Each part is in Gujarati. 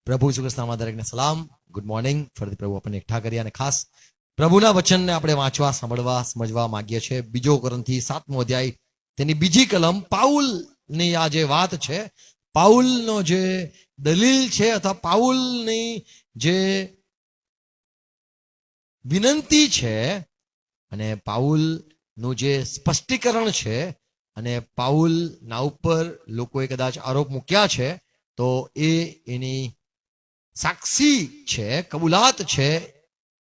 પ્રભુ ઈસુ ખ્રિસ્તમાં દરેકને સલામ. Good morning. ફરીથી પ્રભુ આપણને એકઠા કરી અને ખાસ પ્રભુના વચનને આપણે વાંચવા, સાંભળવા, સમજવા માંગીએ છીએ. 2 કોરિન્થી 7મો અધ્યાય તેની બીજી કલમ, પાઉલની આ જે વાત છે, પાઉલનો જે દલીલ છે અથવા પાઉલની જે વિનંતી છે અને પાઉલનું જે સ્પષ્ટીકરણ છે અને પાઉલના ઉપર લોકોએ કદાચ આરોપ મૂક્યા છે તો એની સાક્ષી છે, કબૂલાત છે.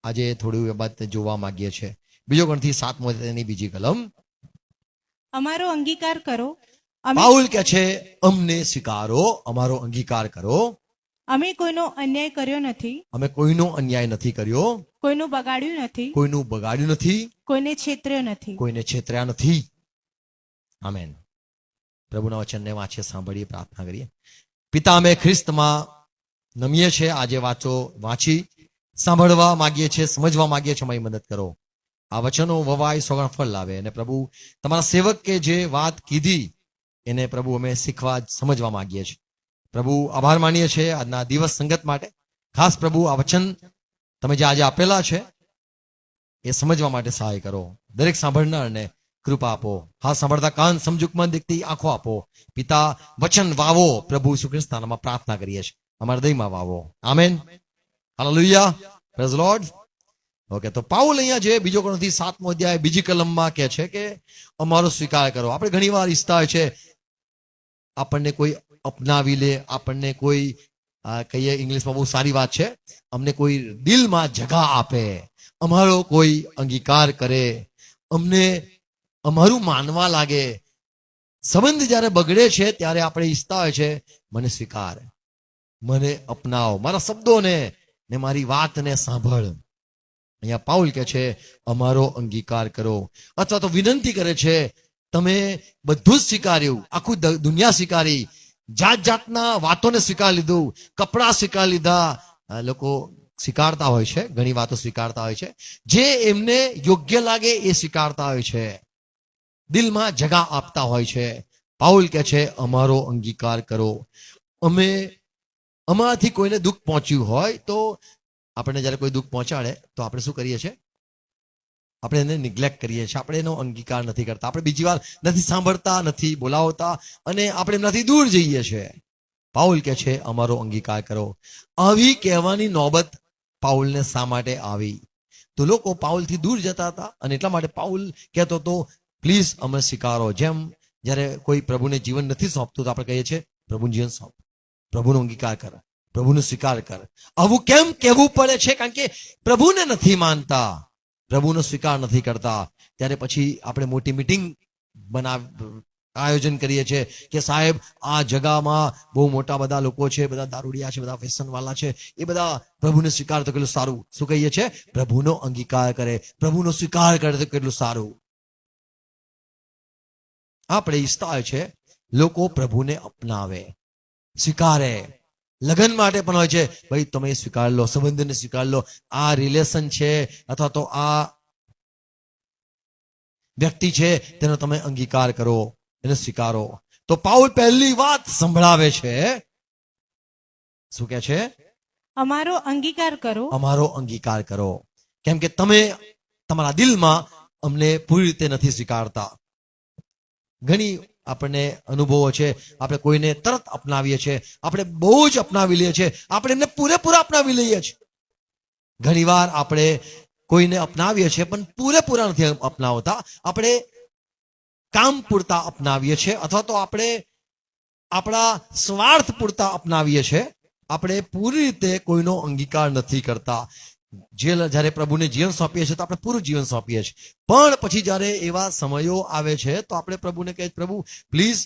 આજે થોડું એ બાબત જોવા માંગીએ છીએ. 2 કોરિન્થી 7મો અધ્યાયની બીજી કલમ. અમારો અંગીકાર કરો. અમે પાઉલ કહે છે, અમને સ્વીકારો, અમારો અંગીકાર કરો. અમે કોઈનો અન્યાય કર્યો નથી, અમે કોઈનો અન્યાય નથી કર્યો, કોઈનું બગાડ્યું નથી, કોઈનું બગાડ્યું નથી, કોઈને છેતર્યો નથી. કોઈને છેતર્યા નથી. આમેન. પ્રભુના વચનને વાંચીએ, સાંભળીએ, પ્રાર્થના કરીએ. પિતા, અમે ખ્રિસ્તમાં નમીએ છીએ. આજે વાંચો, વાંચી સાંભળવા માંગીએ છીએ, સમજવા માંગીએ છીએ. મારી મદદ કરો. આ વચનો વવાય, સોગણ ફળ લાવે. અને પ્રભુ, તમારા સેવકે જે વાત કીધી એને પ્રભુ અમે શીખવા, સમજવા માંગીએ છીએ. પ્રભુ, આભાર માનીએ છીએ આજના દિવસ સંગત માટે. ખાસ પ્રભુ, આ વચન તમે જે આજે આપેલા છે એ સમજવા માટે સહાય કરો. દરેક સાંભળનારને કૃપા આપો. હા, સાંભળતા કાન, સમજુકમન દેખતી આંખો આપો. પિતા, વચન વાવો. પ્રભુ ઈસુ ખ્રિસ્તના નામમાં પ્રાર્થના કરીએ છીએ. અમારા હૃદયમાં વાવો. Amen. Hallelujah. Praise lord. Okay, તો પાઉલ અહીંયા જે 2 કોરિન્થી 7મો અધ્યાય બીજી કલમમાં કહે છે કે અમારો સ્વીકાર કરો. આપણે ઘણી વાર ઈચ્છતા હોય છે આપણને કોઈ અપનાવી લે, આપણને કોઈ કહીએ ઇંગ્લિશમાં બહુ સારી વાત છે, અમને કોઈ દિલમાં જગા આપે, અમારો કોઈ અંગીકાર કરે, અમને અમારું માનવા લાગે. સંબંધ જ્યારે બગડે છે ત્યારે આપણે ઈચ્છતા હોય છે મને સ્વીકાર, મને અપનાવ, મારા શબ્દોને ને મારી વાતને સાંભળ. અહીંયા પાઉલ કહે છે અમારો અંગીકાર કરો, અથવા તો વિનંતી કરે છે તમે બધું જ સ્વીકાર્યું, આખું દુનિયા સ્વીકારી, જાત જાતના વાતોને સ્વીકાર લીધું, કપડાં સ્વીકાર લીધા. લોકો સ્વીકારતા હોય છે, ઘણી વાતો સ્વીકારતા હોય છે, જે એમને યોગ્ય લાગે એ સ્વીકારતા હોય છે, દિલમાં જગા આપતા હોય છે. પાઉલ કહે છે અમારો અંગીકાર કરો. અમારાથી કોઈને દુઃખ પહોંચ્યું હોય તો આપણે જ્યારે કોઈ દુઃખ પહોંચાડે તો આપણે શું કરીએ છીએ? આપણે એને નિગ્લેક્ટ કરીએ છીએ, આપણે એનો અંગીકાર નથી કરતા, આપણે બીજી વાર નથી સાંભળતા, નથી બોલાવતા અને આપણે એમનાથી દૂર જઈએ છીએ. પાઉલ કહે છે અમારો અંગીકાર કરો. આવી કહેવાની નોબત પાઉલને શા માટે આવી? તો લોકો પાઉલથી દૂર જતા હતા અને એટલા માટે પાઉલ કહેતો હતો પ્લીઝ અમે સ્વીકારો. જેમ જ્યારે કોઈ પ્રભુને જીવન નથી સોંપતું તો આપણે કહીએ છીએ પ્રભુનું જીવન સોંપ, પ્રભુનો અંગીકાર કર, પ્રભુનો સ્વીકાર કર. આવું કેમ કહેવું પડે છે? કારણ કે પ્રભુને નથી માનતા, પ્રભુનો સ્વીકાર નથી કરતા. ત્યારે પછી આપણે મોટી મીટિંગ આયોજન કરીએ છીએ કે સાહેબ આ જગામાં બહુ મોટા બધા લોકો છે, બધા દારૂડિયા છે, બધા વ્યસનવાળા છે, એ બધા પ્રભુને સ્વીકાર તો કેટલું સારું. શું કહીએ છીએ? પ્રભુનો અંગીકાર કરે, પ્રભુનો સ્વીકાર કરે તો કેટલું સારું. આપણે ઈચ્છતા હોય છે લોકો પ્રભુને અપનાવે, સ્વીકારે. લગ્ન માટે પણ હોય છે, ભાઈ તમે સ્વીકાર લો, સંબંધને સ્વીકાર લો, આ રિલેશન છે અથવા તો આ વ્યક્તિ છે તેનો તમે અંગીકાર કરો, એને સ્વીકારો. તો પાઉલ પહેલી વાત સંભળાવે છે, શું કહે છે? અમારો અંગીકાર કરો. અમારો અંગીકાર કરો. કેમ કે તમે તમારા દિલમાં અમને પૂરી રીતે નથી સ્વીકારતા. ઘણી આપણને અનુભવો છે, આપણે કોઈને તરત અપનાવીએ છીએ, આપણે બહુ જ અપનાવી લઈએ છીએ, આપણે એમને પૂરેપૂરા અપનાવી લઈએ છીએ. ઘણીવાર આપણે કોઈને અપનાવીએ છીએ પણ પૂરેપૂરા નથી અપનાવતા, આપણે કામ પૂરતા અપનાવીએ છીએ અથવા તો આપણે આપણા સ્વાર્થ પૂરતા અપનાવીએ છીએ. આપણે પૂરી રીતે કોઈનો અંગીકાર નથી કરતા. જ્યારે પ્રભુને જીવન સોંપીએ છીએ તો આપણે પૂરું જીવન સોંપીએ છીએ, પણ પછી જ્યારે એવા સમયો આવે છે તો આપણે પ્રભુને કહીએ પ્રભુ પ્લીઝ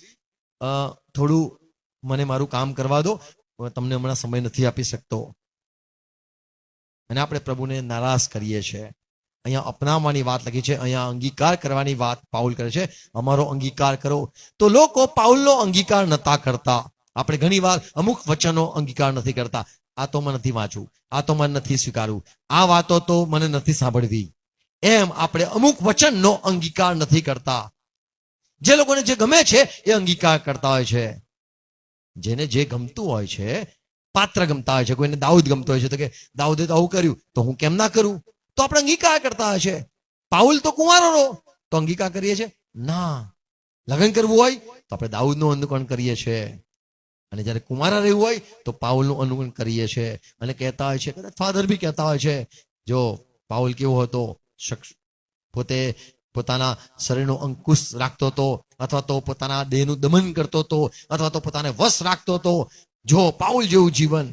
થોડું મને મારું કામ કરવા દો, તમને હમણાં સમય નથી આપી શકતો. અને આપણે પ્રભુને નારાજ કરીએ છીએ. અહીંયા અપનાવવાની વાત લખી છે, અહીંયા અંગીકાર કરવાની વાત પાઉલ કરે છે, અમારો અંગીકાર કરો. તો લોકો પાઉલનો અંગીકાર નતા કરતા. આપણે ઘણીવાર અમુક વચનો અંગીકાર નથી કરતા. આ તો મને નથી વાંચવું, આ તો મને નથી સ્વીકારવું, આ વાતો તો મને નથી સાંભળવી, એમ આપણે અમુક વચનનો અંગીકાર નથી કરતા. જે લોકોને જે ગમે છે એ અંગીકાર કરતા હોય છે. જેને જે ગમતું હોય છે પાત્ર ગમતા હોય છે, કોઈને દાઉદ ગમતો હોય છે, તો કે દાઉદે તો આવું કર્યું તો હું કેમ ના કરું, તો આપણે અંગીકાર કરતા હોય છે. પાઉલ તો કુંવારો તો અંગીકાર કરીએ છીએ ના. લગ્ન કરવું હોય તો આપણે દાઉદનું અનુકરણ કરીએ છીએ, અને જ્યારે કુંવારા રહેવું હોય તો પાઉલનું અનુકરણ કરીએ છીએ. અને કહેતા હોય છે, કદાચ ફાધર બી કહેતા હોય છે, જો પાઉલ કેવો હતો, પોતે પોતાના શરીરનો અંકુશ રાખતો હતો, અથવા તો પોતાના દેહનું દમન કરતો હતો, અથવા તો પોતાને વશ રાખતો હતો. જો પાઉલ જેવું જીવન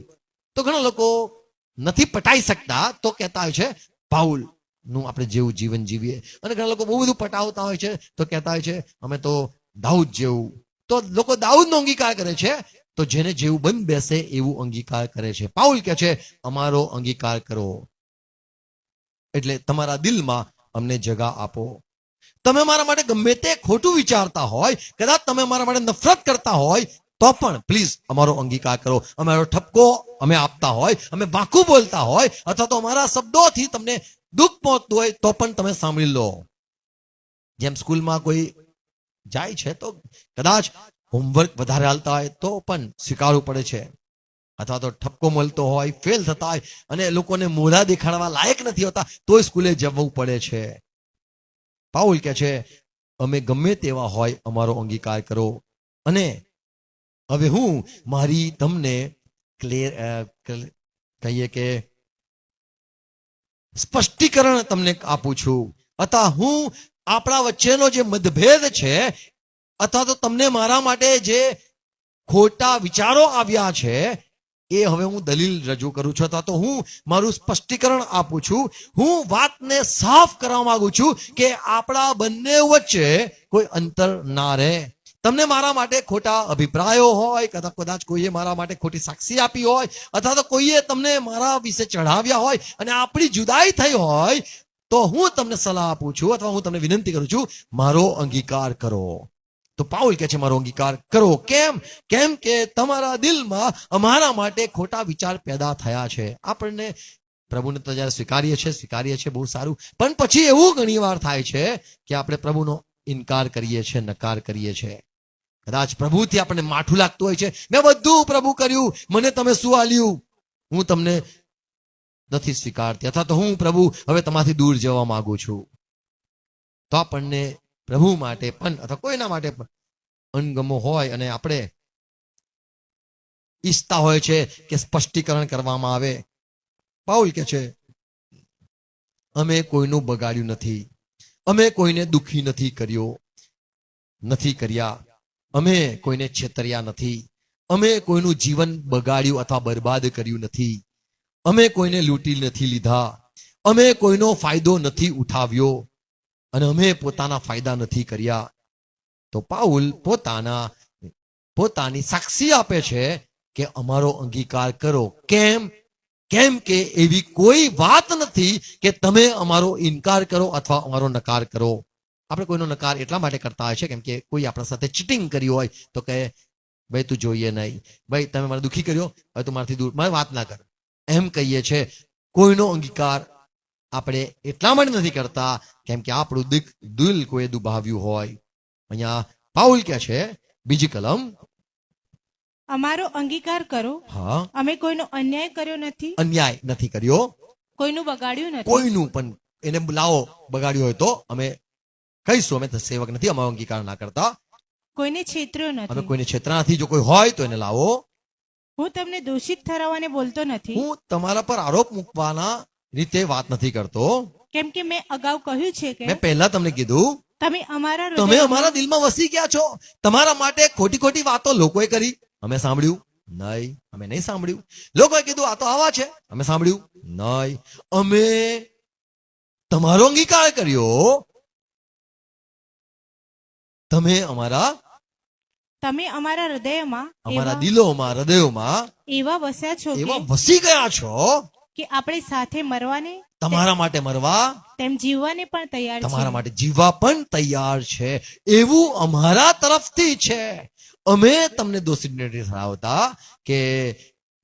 તો ઘણા લોકો નથી પટાઈ શકતા, તો કહેતા હોય છે પાઉલ નું આપણે જેવું જીવન જીવીએ. અને ઘણા લોકો બહુ બધું પટાવતા હોય છે, તો કહેતા હોય છે અમે તો દાઉદ જેવું. તો લોકો દાઉદનો અંગીકાર કરે છે, તો જેને જેવું બંધ બેસે એવું અંગીકાર કરે છે. પાઉલ કહે છે અમારો અંગીકાર કરો, એટલે તમારા દિલમાં અમને જગા આપો. તમે મારા માટે ગમે તે ખોટું વિચારતા હોય, કદાચ તમે મારા માટે નફરત કરતા હોય, તો પણ પ્લીઝ અમારો અંગીકાર કરો. અમારો ઠપકો અમે આપતા હોય, અમે વાંકું બોલતા હોય, અથવા તો અમારા શબ્દોથી તમને દુઃખ પહોંચતું હોય, તો પણ તમે સાંભળી લો. જેમ સ્કૂલમાં કોઈ જાય છે તો કદાચ હોમવર્ક વધારે હાલતા હોય તો પણ સ્વીકારવું પડે છે, અથવા તો ઠપકો મળતો હોય, ફેલ થતા હોય, અને લોકોને મોઢા દેખાડવા લાયક નથી હોતા, તોય સ્કૂલે જવું પડે છે. પાઉલ કહે છે અમે ગમે તેવા હોય અમારો અંગીકાર કરો. અને હવે હું મારી તમને કહીએ કે સ્પષ્ટીકરણ તમને આપું છું, અથવા હું આપણા વચ્ચેનો જે મતભેદ છે, અથવા તો તમને મારા માટે જે ખોટા વિચારો આવ્યા છે, એ હવે હું દલીલ રજૂ કરું છું, અથવા તો હું મારું સ્પષ્ટીકરણ આપું છું. હું વાતને સાફ કરવા માંગુ છું કે આપણા બંને વચ્ચે કોઈ અંતર ના રહે. તમને મારા માટે ખોટા અભિપ્રાયો હોય, કદાચ કોઈએ મારા માટે ખોટી સાક્ષી આપી હોય, અથવા તો કોઈએ તમને મારા વિશે ચઢાવ્યા હોય, અને આપણી જુદાઈ થઈ હોય, તો હું તમને સલાહ આપું છું, અથવા હું તમને વિનંતી કરું છું, મારો અંગીકાર કરો. તો પાઉલ કહે છે મારો અંગીકાર કરો. કેમ કે તમારા દિલમાં અમારા માટે ખોટા વિચાર પેદા થયા છે. આપણને પ્રભુને તો જ્યારે સ્વીકારીએ છીએ બહુ સારું, પણ પછી એવું ઘણી વાર થાય છે કે આપણે પ્રભુનો ઇનકાર કરીએ છીએ, નકાર કરીએ છીએ. કદાચ પ્રભુથી આપણને માઠું લાગતું હોય છે, મેં બધું પ્રભુ કર્યું, મને તમે શું આલ્યું, હું તમને નથી સ્વીકારતી, અથવા તો હું પ્રભુ હવે તમારાથી દૂર જવા માંગુ છું. તો આપણને પ્રભુ માટે પણ અથવા કોઈના માટે પણ અણગમો હોય, અને આપણે ઈચ્છતા હોય છે કે સ્પષ્ટીકરણ કરવામાં આવે. પાઉલ કહે છે અમે કોઈનું બગાડ્યું નથી, અમે કોઈને દુખી નથી કર્યા, અમે કોઈને છેતર્યા નથી, અમે કોઈનું જીવન બગાડ્યું અથવા બરબાદ કર્યું નથી, અમે કોઈને લૂંટી નથી લીધા, અમે કોઈનો ફાયદો નથી ઉઠાવ્યો, અને અમે પોતાના ફાયદા નથી કર્યા. તો પાઉલ પોતાની સાક્ષી આપે છે કે અમારો અંગીકાર કરો. કેમ કે એવી કોઈ વાત નથી કે તમે અમારો ઇનકાર કરો અથવા અમારો નકાર કરો. આપણે કોઈનો નકાર એટલા માટે કરતા હોય છે કેમ કે કોઈ આપણા સાથે ચીટિંગ કર્યું હોય તો કહે ભાઈ તું જોઈએ નહીં, ભાઈ તમે મારે દુઃખી કર્યો, હવે તું મારાથી દૂર, મારે વાત ના કર, એમ કહીએ છે. કોઈનો અંગીકાર આપણે એટલા માટે નથી કરતા કેમ કે આપણું દિલ કોઈ દુભાવ્યું હોય. અહીંયા પાઉલ કહે છે બીજી કલમ, અમારો અંગીકાર કરો. હા, અમે કોઈનો અન્યાય કર્યો નથી, અન્યાય નથી કર્યો, કોઈનું બગાડ્યું નથી, કોઈનું પણ એને લાવો બગાડ્યું હોય તો અમે કહીશું, અમે સેવક નથી, અમારો અંગીકાર ના કરતા, કોઈને છેતર્યો અમે નથી. કોઈને છેતરાથી જો કોઈ હોય તો એને લાવો. હું તમને દોષિત ઠરાવવાને બોલતો નથી, હું તમારા પર આરોપ મૂકવાના રીતે વાત નથી કરતો. કેમ કે મેં અગાઉ કહ્યું છે કે મેં પહેલા તમને કીધું તમે અમારા તમે હૃદયમાં અમારા દિલમાં વસી ગયા છો. તમારા માટે ખોટી વાતો લોકોએ કરી, અમે સાંભળ્યું નહીં, અમે નહીં સાંભળ્યું. લોકોએ કીધું આ તો આવા છે, અમે સાંભળ્યું નહીં. અમે તમારો અંગીકાર કર્યો, તમે અમારા હૃદયમાં અમારા દિલોમાં, હૃદયોમાં એવા વસ્યા છો એવા વસી ગયા છો કે આપણે સાથે મરવાને તમારા માટે મરવા, તેમ જીવવાને પણ તૈયાર તમારા છે. માટે જીવવા પણ તૈયાર છે, એવું અમારા તરફથી છે. અમે તમને દોષિત નથી ઠરાવતા કે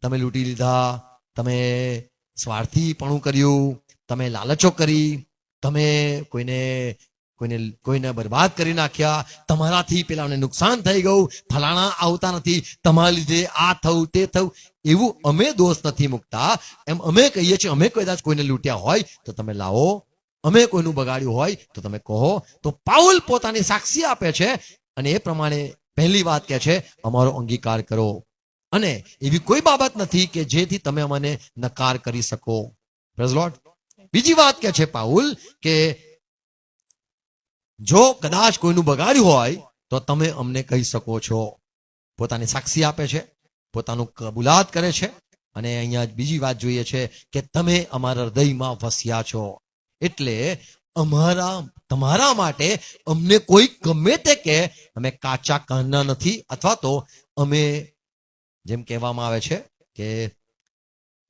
તમે લૂંટી લીધા, તમે સ્વાર્થીપણું કર્યું, તમે લાલચો કરી, તમે કોઈને કોઈને બરબાદ કરી નાખ્યા, તમારાથી પેલાને નુકસાન થઈ ગયું, ફલાણા આવતા નથી, તમારા લીધે આ થયું તે થયું, એવું અમે દોષ નથી મૂકતા. એમ અમે કહીએ છીએ, અમે કદાચ કોઈને લૂંટ્યા હોય તો તમે લાવો, અમે કોઈનું બગાડ્યું હોય તો તમે કહો. તો પાઉલ પોતાની સાક્ષી આપે છે અને એ પ્રમાણે પહેલી વાત કહે છે, અમારો અંગીકાર કરો. અને એવી કોઈ બાબત નથી કે જેથી તમે અમને નકાર કરી શકો. Praise lord. બીજી વાત કહે છે પાઉલ કે જો કદાચ કોઈનું બગાડ્યું હોય તો તમે અમને કહી શકો છો. પોતાની સાક્ષી આપે છે, પોતાનું કબૂલાત કરે છે. અને અહીંયા બીજી વાત જોઈએ છે કે તમે અમારા હૃદયમાં વસ્યા છો. એટલે તમારા માટે અમને કોઈ ગમે તે કે અમે કાચા કાનના નથી, અથવા તો અમે જેમ કહેવામાં આવે છે કે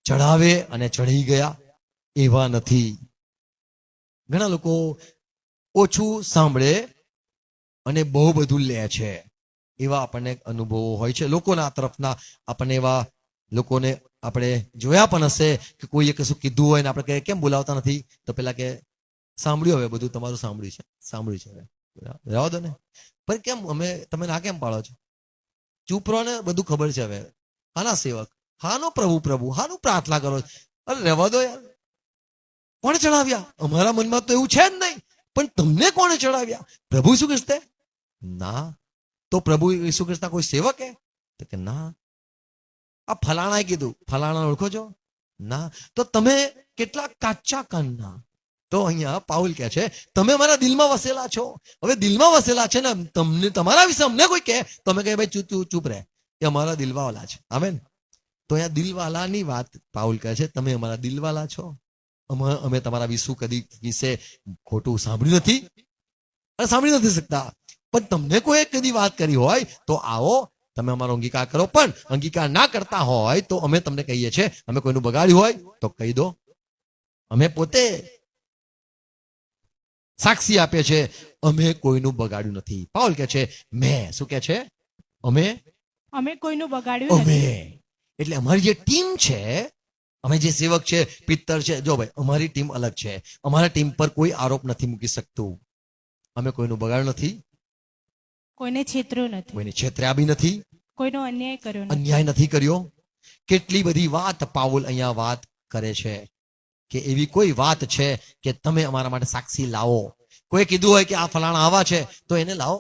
ચઢાવે અને ચઢી ગયા એવા નથી. ઘણા લોકો ઓછું સાંભળે અને બહુ બધું લે છે, એવા આપણને અનુભવો હોય છે. લોકોના તરફના આપણને એવા લોકોને આપણે જોયા પણ હશે કે કોઈએ કશું કીધું હોય ને આપણે કેમ બોલાવતા નથી, તો પેલા કે સાંભળ્યું, હવે બધું તમારું સાંભળ્યું છે હવે રહેવા દો ને. પણ કેમ તમે ના કેમ પાડો છો? ચૂપ રહો ને, બધું ખબર છે હવે. હાના સેવક, હાનો પ્રભુ, હાનું પ્રાર્થના કરો? અરે રહેવા દો યાર. કોણે ચડાવ્યા? અમારા મનમાં તો એવું છે જ નહીં, પણ તમને કોણે ચડાવ્યા? પ્રભુ ઈસુ ખ્રિસ્તે? ના. તો પ્રભુ ઈસુ ખ્રિસ્તના કોઈ સેવક હે? તો કે ના. આ ફલાણાએ કીધું, ફલાણા ઓળખો છો? ના. તો તમે કેટલા કાચા કાનના. તો અહીંયા પાઉલ કહે છે તમે અમારા દિલમાં વસેલા છો. હવે દિલમાં વસેલા છે ને, તમને તમારા વિશે અમને કોઈ કહે તો અમે કહે ભાઈ ચૂપ રહે, એ અમારા દિલવાલા છે. આમેન. તો અહીંયા દિલવાલાની વાત પાઉલ કહે છે, તમે અમારા દિલવાલા છો. અમે તમારા વિશે ખોટું સાંભળ્યું નથી અને સાંભળી નથી શકતા, પણ તમને કોઈ કદી વાત કરી હોય તો આવો, તમે અમારો અંગીકાર કરો. પણ અંગીકાર ના કરતા હોય તો અમે તમને કહીએ છીએ, અમે કોઈનું બગાડ્યું હોય તો કહી દો. અમે પોતે સાક્ષી આપે છે, અમે કોઈનું બગાડ્યું નથી. પાઉલ કે છે મેં, શું કે છે? અમે કોઈનું બગાડ્યું અમે. નથી. એટલે અમારી જે ટીમ છે, અમે જે સેવક છે, પિત્તર છે, જો ભાઈ અમારી ટીમ અલગ છે. અમારા ટીમ પર કોઈ આરોપ નથી મૂકી શકતું. અમે કોઈનું બગાડ્યું નથી, કોઈને છેતર્યું નથી, કોઈને છેતર્યા બી નથી, કોઈનો અન્યાય નથી કર્યો. કેટલી બધી વાત પાઉલ અહીંયા વાત કરે છે કે એવી કોઈ વાત છે કે તમે અમારા માટે સાક્ષી લાવો. કોઈ કીધું હોય કે આ ફલાણા આવા છે તો એને લાવો.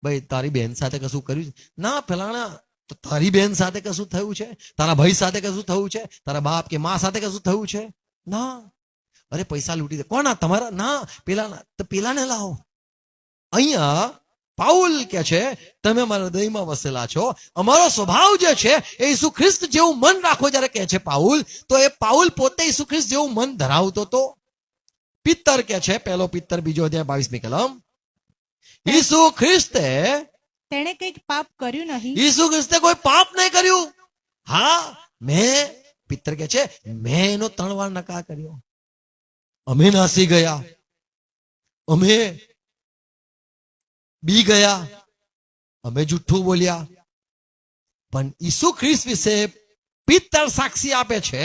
ભાઈ તારી બહેન સાથે કશું કર્યું છે? ના. ફલાણા તો તારી બહેન સાથે કશું થયું છે? તારા ભાઈ સાથે કશું થયું છે? તારા બાપ કે મા સાથે કશું થયું છે? ના. અરે પૈસા લૂંટી દે, કોના? તમારા? ના. પેલાને લાવો. અહીંયા પાઉલ કે છે તમે અમારા હૃદયમાં વસેલા છો. અમારો સ્વભાવ જે છે એ ઈસુ ખ્રિસ્ત જેવું મન રાખો. જ્યારે કહે છે પાઉલ, તો એ પાઉલ પોતે ઈસુ ખ્રિસ્ત જેવું મન ધરાવતો તો. પિત્તર કે છે, પહેલો પિત્તર 2 અધ્યાય 22મી કલમ, ઈસુ ખ્રિસ્તે તેણે કંઈક પાપ કર્યું નહીં. ઈસુ ખ્રિસ્તે કોઈ પાપ નહીં કર્યું. હા, પિત્તર કે છે મેં એનો 3 વાર નકાર કર્યો. અમે નાસી ગયા, અમે બી ગયા, અમે જુઠ્ઠું બોલ્યા. પણ ઈસુ ખ્રિસ્ત વિશે પિત્તર સાક્ષી આપે છે,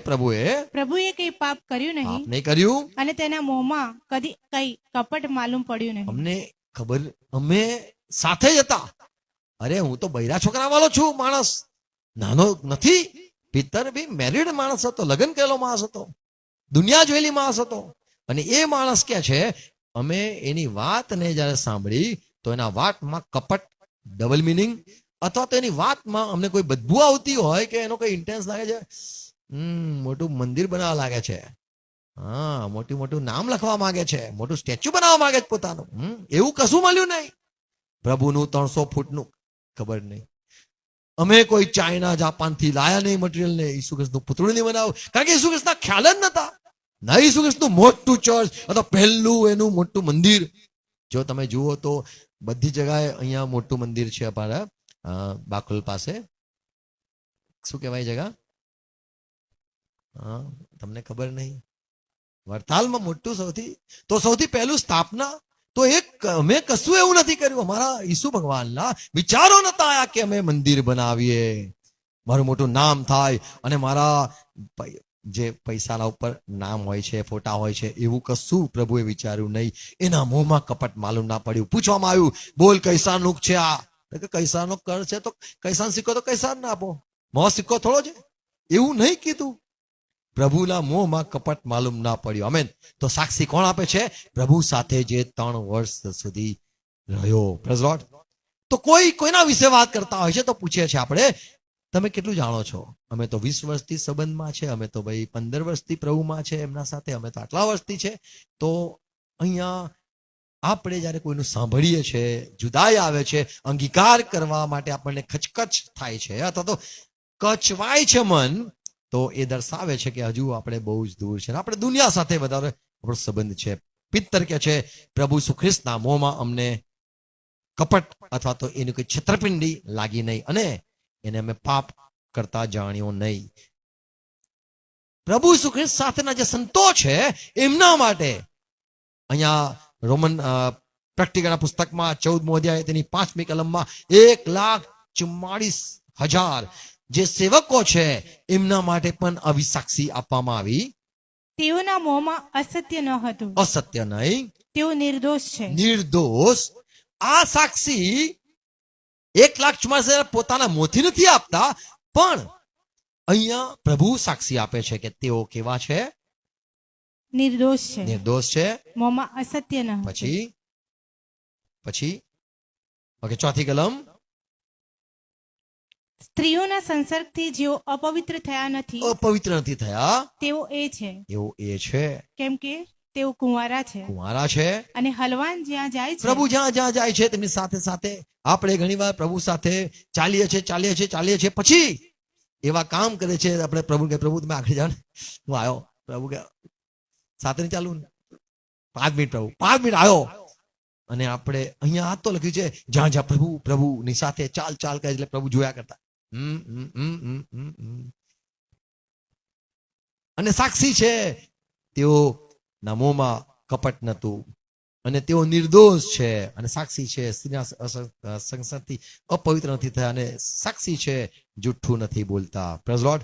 પ્રભુએ કંઈ પાપ કર્યું નહીં કર્યું અને તેના મોંમાં કદી કંઈ કપટ માલુમ પડ્યું નહીં. અમને ખબર, અમે સાથે જ હતા. અરે હું તો બૈરા છોકરા વાળો છું, માણસ નાનો નથી. પિત્તર બી મેરિડ માણસ હતો, લગ્ન કરેલો માણસ હતો, દુનિયા જોયેલી માણસ હતો. અને એ માણસ કે છે અમે એની વાતને જ્યારે સાંભળી તો એના વાતમાં કપટ, ડબલ મિનિંગ, અથવા તો એની વાતમાં અમને કોઈ બદબુ આવતી હોય કે એનો કોઈ ઇન્ટેન્સ લાગે છે, મોટું મંદિર બનાવવા લાગે છે, હા મોટું નામ લખવા માંગે છે, મોટું સ્ટેચ્યુ બનાવવા માંગે છે પોતાનું. એવું કશું મળ્યું નહીં. પ્રભુનું 300 ફૂટનું ખબર નહીં. અમે કોઈ ચાઇના જાપાન થી લાયા નહીં મટીરિયલ ને. ઈસુ ખ્રિસ્તનું પુતળું નહીં બનાવું, કારણ કે ઈસુ ખ્રિસ્તના ખ્યાલ જ નતા. ના ઈસુ ખ્રિસ્તનું મોટું ચર્ચ અથવા પહેલું એનું મોટું મંદિર જો તમે જુઓ તો બધી જગ્યાએ અહીંયા મોટું મંદિર છે અમારા બાકુલ પાસે. શું કહેવાય જગા? હા તમને ખબર નહીં. વડતાલમાં મોટું સૌથી પહેલું સ્થાપના તો અમે કશું એવું નથી કર્યું. અમારા ઈસુ ભગવાનના વિચારો નતા આયા કે અમે મંદિર બનાવીએ, મારું મોટું નામ થાય અને મારા જે પૈસાના ઉપર નામ હોય છે, ફોટા હોય છે, એવું કશું પ્રભુએ વિચાર્યું નહીં. એના મોંમાં કપટ માલુમ ના પડ્યું. પૂછવામાં આવ્યું, બોલ કૈસારનું છે આ? કે કૈસારનો કર છે તો કૈસાનો સિક્કો તો કૈસાર ના આપો, મોં સિક્કો થોડો છે. એવું નહીં કીધું. પ્રભુના મોંમાં કપટ માલુમ ના પડ્યું. આમેન. તો સાક્ષી કોણ આપે છે? પ્રભુ સાથે જે 3 વર્ષ સુધી રહ્યો. Praise lord. તો કોઈના વિશે વાત કરતા હોય છે તો પૂછે છે આપણે, તમે કેટલું જાણો છો? અમે તો 20 વર્ષથી સંબંધમાં છે, અમે તો ભાઈ 15 વર્ષથી પ્રભુમાં છે એમના સાથે, અમે તો આટલા વર્ષથી છે. તો અહીંયા આપણે જ્યારે કોઈનું સાંભળીએ છીએ, જુદાઈ આવે છે, અંગીકાર કરવા માટે આપણને ખચખચ થાય છે અથવા તો કચવાય છે મન, તો એ દર્શાવે છે કે હજુ આપણે બહુ જ દૂર છે. આપણે દુનિયા સાથે વધારે આપણો સંબંધ છે. પિત્તર કે છે, પ્રભુ ઈસુ ખ્રિસ્તના મોંમાં અમને કપટ અથવા તો એની કોઈ છેતરપિંડી લાગી નહીં અને એને અમે પાપ કરતા જાણ્યો નહીં. પ્રભુ ઈસુ ખ્રિસ્ત સાથેના જે સંતો છે એમના માટે અહીંયા રોમન પ્રકટીકાના પુસ્તકમાં 14મો અધ્યાય તેની 5મી કલમમાં 1,44,000 જે સેવકો છે એમના માટે પણ આવી સાક્ષી આપવામાં આવી. તેઓના મોંમાં અસત્ય ન હતું, અસત્ય નહીં, તેઓ નિર્દોષ છે. નિર્દોષ. આ સાક્ષી 1,44,000 પોતાના મોંથી નથી આપતા, પણ અહીંયા પ્રભુ સાક્ષી આપે છે કે તેઓ કેવા છે? નિર્દોષ છે, નિર્દોષ છે. મોંમાં અસત્ય ન હતું. પછી ઓકે, 4મી કલમ. સ્ત્રીઓના સંસર્ગથી જેઓ અપવિત્ર થયા નથી, અપવિત્ર નથી થયા તેઓ એ છે, એવું એ છે. કેમ કે તેઓ કુંવારા છે. કુંવારા છે. અને હલવાન જ્યાં જાય છે, પ્રભુ જ્યાં જ્યાં જાય છે તેમની સાથે સાથે આપણે ઘણીવાર પ્રભુ સાથે ચાલીએ છીએ, પછી એવા કામ કરે છે. આપણે પ્રભુ કે પ્રભુ તમે આગળ જાઓ ને, હું આવ્યો. પ્રભુ કે સાથે નહીં ચાલુ, 5 મિનિટ પ્રભુ, 5 મિનિટ આવ્યો. અને આપણે અહીંયા આ તો લખ્યું છે જ્યાં જ્યાં પ્રભુ પ્રભુની સાથે ચાલ કરે એટલે પ્રભુ જોયા કરતા. અને સાક્ષી છે તેઓ ના મોંમાં કપટ નતું અને તેઓ નિર્દોષ છે. અને સાક્ષી છે સ્ત્રીના સંસર્ગથી અપવિત્ર નથી થયા અને સાક્ષી છે જુઠ્ઠું નથી બોલતા. Praise lord.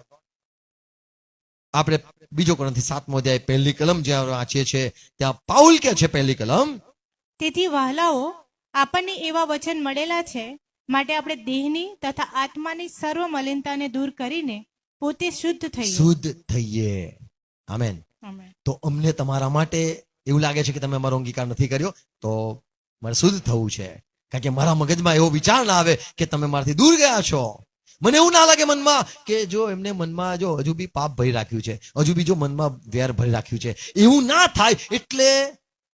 આપણે બીજો કોરિન્થી 7મો અધ્યાય 1લી કલમ જ્યાં વાંચીએ છીએ ત્યાં પાઉલ કે છે 1લી કલમ, તેથી વહાલાઓ, આપણને એવા વચન મળેલા છે માટે આપણે દેહની તથા આત્માની સર્વ મલિનતાને દૂર કરીને પોતે શુદ્ધ થઈએ. આમેન. આમેન. તો અમને તમારા માટે એવું લાગે છે કે તમે અમારો અંગીકાર નથી કર્યો, તો મારે શુદ્ધ થવું છે. કારણ કે મારા મગજમાં એવો વિચાર ના આવે કે તમે મારાથી દૂર ગયા છો. મને એવું ના લાગે મનમાં કે જો એમને મનમાં જો હજુ બી પાપ ભરી રાખ્યું છે, હજુ બી જો મનમાં વેર ભરી રાખ્યું છે, એવું ના થાય. એટલે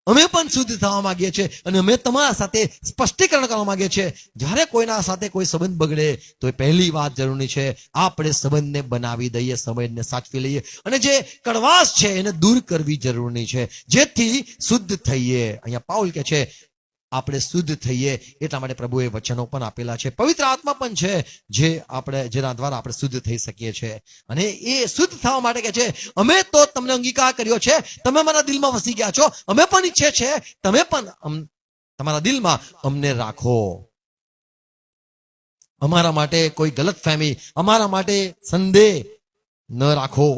અમે પણ શુદ્ધ થવા માંગીએ છીએ અને અમે તમારા સાથે સ્પષ્ટીકરણ કરવા માંગીએ છીએ. જ્યારે કોઈના સાથે કોઈ સંબંધ બગડે તો એ પહેલી વાત જરૂરી છે આપણે સંબંધને બનાવી દઈએ, સંબંધને સાચવી લઈએ અને જે કડવાશ છે એને દૂર કરવી જરૂરી છે જેથી શુદ્ધ થઈએ. અહીંયા પાઉલ કે છે આપણે શુદ્ધ થઈએ એટલા માટે પ્રભુએ વચનો પણ આપેલા છે, પવિત્ર આત્મા પણ છે જેના દ્વારા આપણે શુદ્ધ થઈ શકીએ છીએ. અને એ શુદ્ધ થવા માટે કે છે અમે તો તમને અંગીકાર કર્યો છે, તમે મારા દિલમાં વસી ગયા છો, અમે પણ ઈચ્છે છે તમે પણ તમારા દિલમાં અમને રાખો. અમારા માટે કોઈ ગલત ફહેમી, અમારા માટે સંદેહ ન રાખો.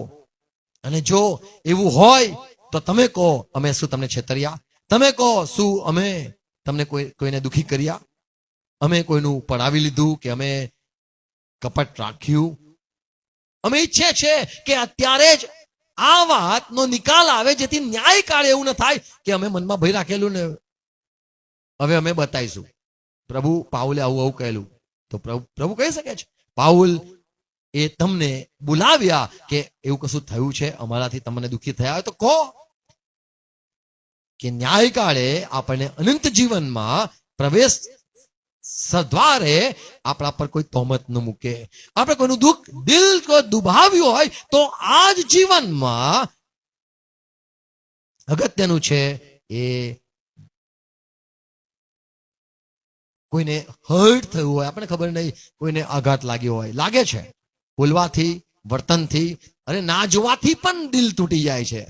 અને જો એવું હોય તો તમે કહો અમે શું તમને છેતર્યા? તમે કહો શું અમે તમને કોઈને દુખી કર્યા? અમે કોઈનું પડાવી લીધું કે અમે કપટ રાખ્યું? અમે ઈચ્છે છે કે અત્યારે જ આ વાતનો નિકાલ આવે જેથી ન્યાય કાળે એવું ન થાય કે અમે મનમાં ભય રાખેલું ને હવે અમે બતાવીશું. પ્રભુ પાઉલે આવું કહેલું તો પ્રભુ કહી શકે છે પાઉલ એ તમને બોલાવ્યા કે એવું કશું થયું છે, અમારાથી તમને દુઃખી થયા હોય તો કહો, કે ન્યાય કાળે આપણને અનંત જીવનમાં પ્રવેશ દ્વારે આપણા પર કોઈ તોમત ન મૂકે. આપણે કોઈનું દુઃખ દિલ દુભાવ્યું હોય તો આ જ જીવનમાં અગત્યનું છે એ કોઈને હર્ટ થયું હોય, આપણને ખબર નહીં, કોઈને આઘાત લાગ્યો હોય, લાગે છે બોલવાથી, વર્તનથી અને ના જોવાથી પણ દિલ તૂટી જાય છે.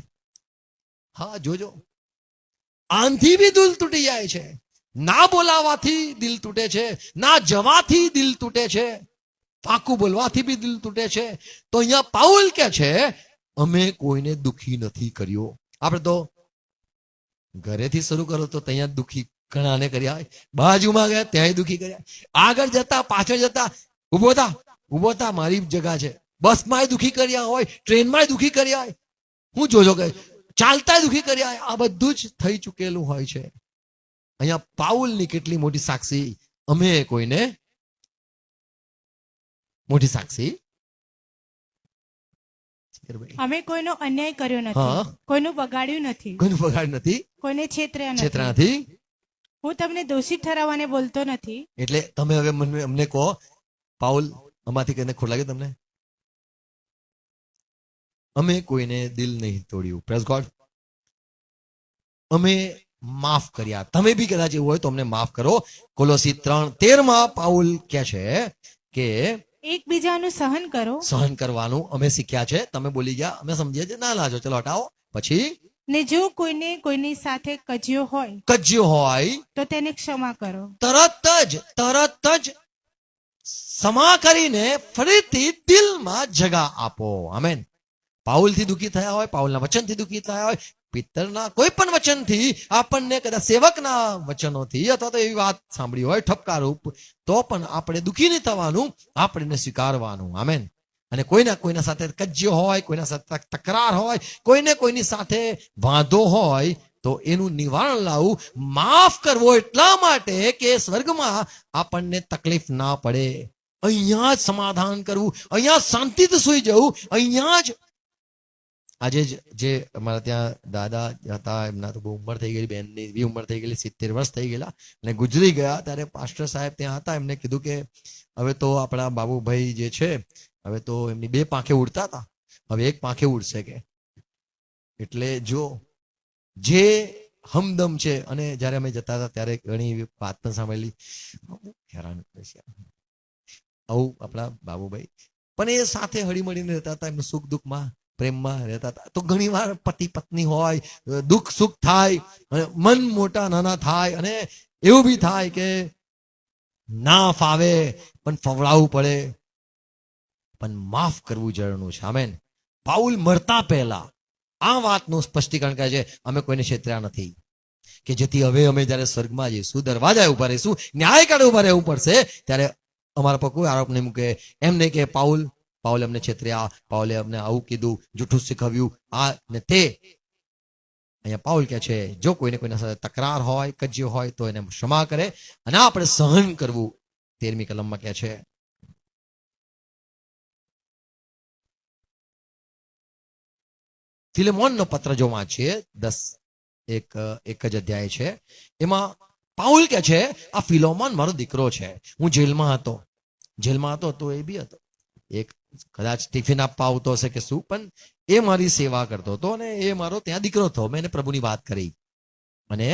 હા જોજો, આનથી બી દિલ તૂટી જાય છે, ના બોલાવાથી દિલ તૂટે છે, ના જવાથી દિલ તૂટે છે, પાકું બોલવાથી બી દિલ તૂટે છે. તો અહીંયા પાઉલ કે છે અમે કોઈને દુખી નથી કર્યો. આપણે તો ઘરેથી શરૂ કરો તો ત્યાં દુખી ઘણાને કર્યા, બાજુમાં ગયા ત્યાંય દુખી કર્યા, આગળ જતા પાછળ જતા ઉભો થા મારી જગા છે, બસમાં દુખી કર્યા હોય, ટ્રેનમાં દુખી કર્યા હોય, હું જોજો કે ચાલતા દુખી કર્યા હોય, આ બધું જ થઈ ચૂકેલું હોય છે. અહીંયા પાઉલની કેટલી મોટી સાક્ષી, અમે કોઈને મોટી સાક્ષી, અમે કોઈનો અન્યાય કર્યો હા. નથી, કોઈનું બગાડ્યું નથી, કોઈનું બગાડ નથી, કોઈને છેતર્યા છેતરા નથી. નથી. હું તમને દોષિત ઠરાવવાને બોલતો નથી. એટલે તમે હવે અમને કહો, પાઉલ આમાંથી કઈને ખોટ લાગે તમને? અમે કોઈને દિલ નહીં તોડ્યું. Praise God. અમે માફ કર્યા. તમે બી કદાચ એવું હોય તો અમને માફ કરો. કોલોસી 3:13 પાઉલ કહે છે કે એકબીજાનું સહન કરો સહન કરવાનું અમે શીખ્યા છે. તમે બોલી ગયા, અમે સમજીએ છીએ, ના લાજો, ચલો હટાવો. પછી ને જો કોઈને કોઈની સાથે કજ્યો હોય કજ્યો હોય તો તેને ક્ષમા કરો. તરત જ ક્ષમા કરીને ફરીથી દિલમાં જગા આપો. આમેન. પાઉલથી દુઃખી થયા હોય, પાઉલના વચનથી દુઃખી થયા હોય, પિત્તરના કોઈ પણ વચનથી, આપણને કદાચ સેવકના વચનોથી અથવા તો એવી વાત સાંભળી હોય ઠપકારૂપ, તો પણ આપણે દુઃખી નહીં થવાનું, આપણે સ્વીકારવાનું. આમેન. અને કોઈના સાથે કજ્યો હોય, કોઈના સાથે તકરાર હોય, કોઈને કોઈની સાથે વાંધો હોય, તો એનું નિવારણ લાવવું, માફ કરવો એટલા માટે કે સ્વર્ગમાં આપણને તકલીફ ના પડે. અહીંયા જ સમાધાન કરવું, અહીંયા શાંતિથી સુઈ જવું. અહીંયા જ આજે જે અમારા ત્યાં દાદા હતા, એમના તો બહુ ઉંમર થઈ ગયેલી, બેનની બી ઉંમર થઈ ગયેલી, 70 વર્ષ થઈ ગયેલા અને ગુજરી ગયા. ત્યારે પાસ્ટર સાહેબ ત્યાં હતા, એમને કીધું કે હવે તો આપણા બાબુભાઈ જે છે, હવે તો એમની 2 પાંખે ઉડતા હતા, હવે 1 પાંખે ઉડશે કે. એટલે જો જે હમદમ છે. અને જયારે અમે જતા હતા ત્યારે ઘણી વાત પણ સાંભળેલી, હેરાન કરે છે આવું આપણા બાબુભાઈ, પણ એ સાથે હળીમળીને રહેતા હતા, એમનું સુખ દુઃખમાં પ્રેમમાં રહેતા હતા. તો ઘણી વાર પતિ પત્ની હોય, દુઃખ સુખ થાય, મન મોટા નાના થાય, અને એવું બી થાય કે ના ફાવે પણ ફવડાવવું પડે, પણ માફ કરવું જરૂરનું છે. આમેન. પાઉલ મરતા પહેલા આ વાતનું સ્પષ્ટીકરણ કરે છે, અમે કોઈને છેતર્યા નથી, કે જેથી હવે અમે જયારે સ્વર્ગમાં જઈશું, દરવાજા ઉભા રહીશું, ન્યાય કાઢે ઉભા રહેવું પડશે, ત્યારે અમારા પર કોઈ આરોપ નહીં મૂકે. એમ નહીં કે પાઉલે અમને છેતર્યા, પાઉલે અમને આવું કીધું, જૂઠું શીખવ્યું, આ ને તે. અહીંયા પાઉલ કહે છે, જો કોઈના સાથે તકરાર હોય, કજ્યો હોય, તો એને ક્ષમા કરે, અને આપણે સહન કરવું. 13મી કલમમાં કહે છે. ફિલેમોનનો પત્ર જો વાંચીએ, 1 જ અધ્યાય છે, એમાં પાઉલ કહે છે, આ ફિલોમોન મારો દીકરો છે. હું જેલમાં હતો તો એ બી હતો, એક કદાચ ટિફિન આપવા આવતો હશે કે શું, પણ એ મારી સેવા કરતો હતો, અને એ મારો ત્યાં દીકરો હતો. મેં એને પ્રભુની વાત કરી, અને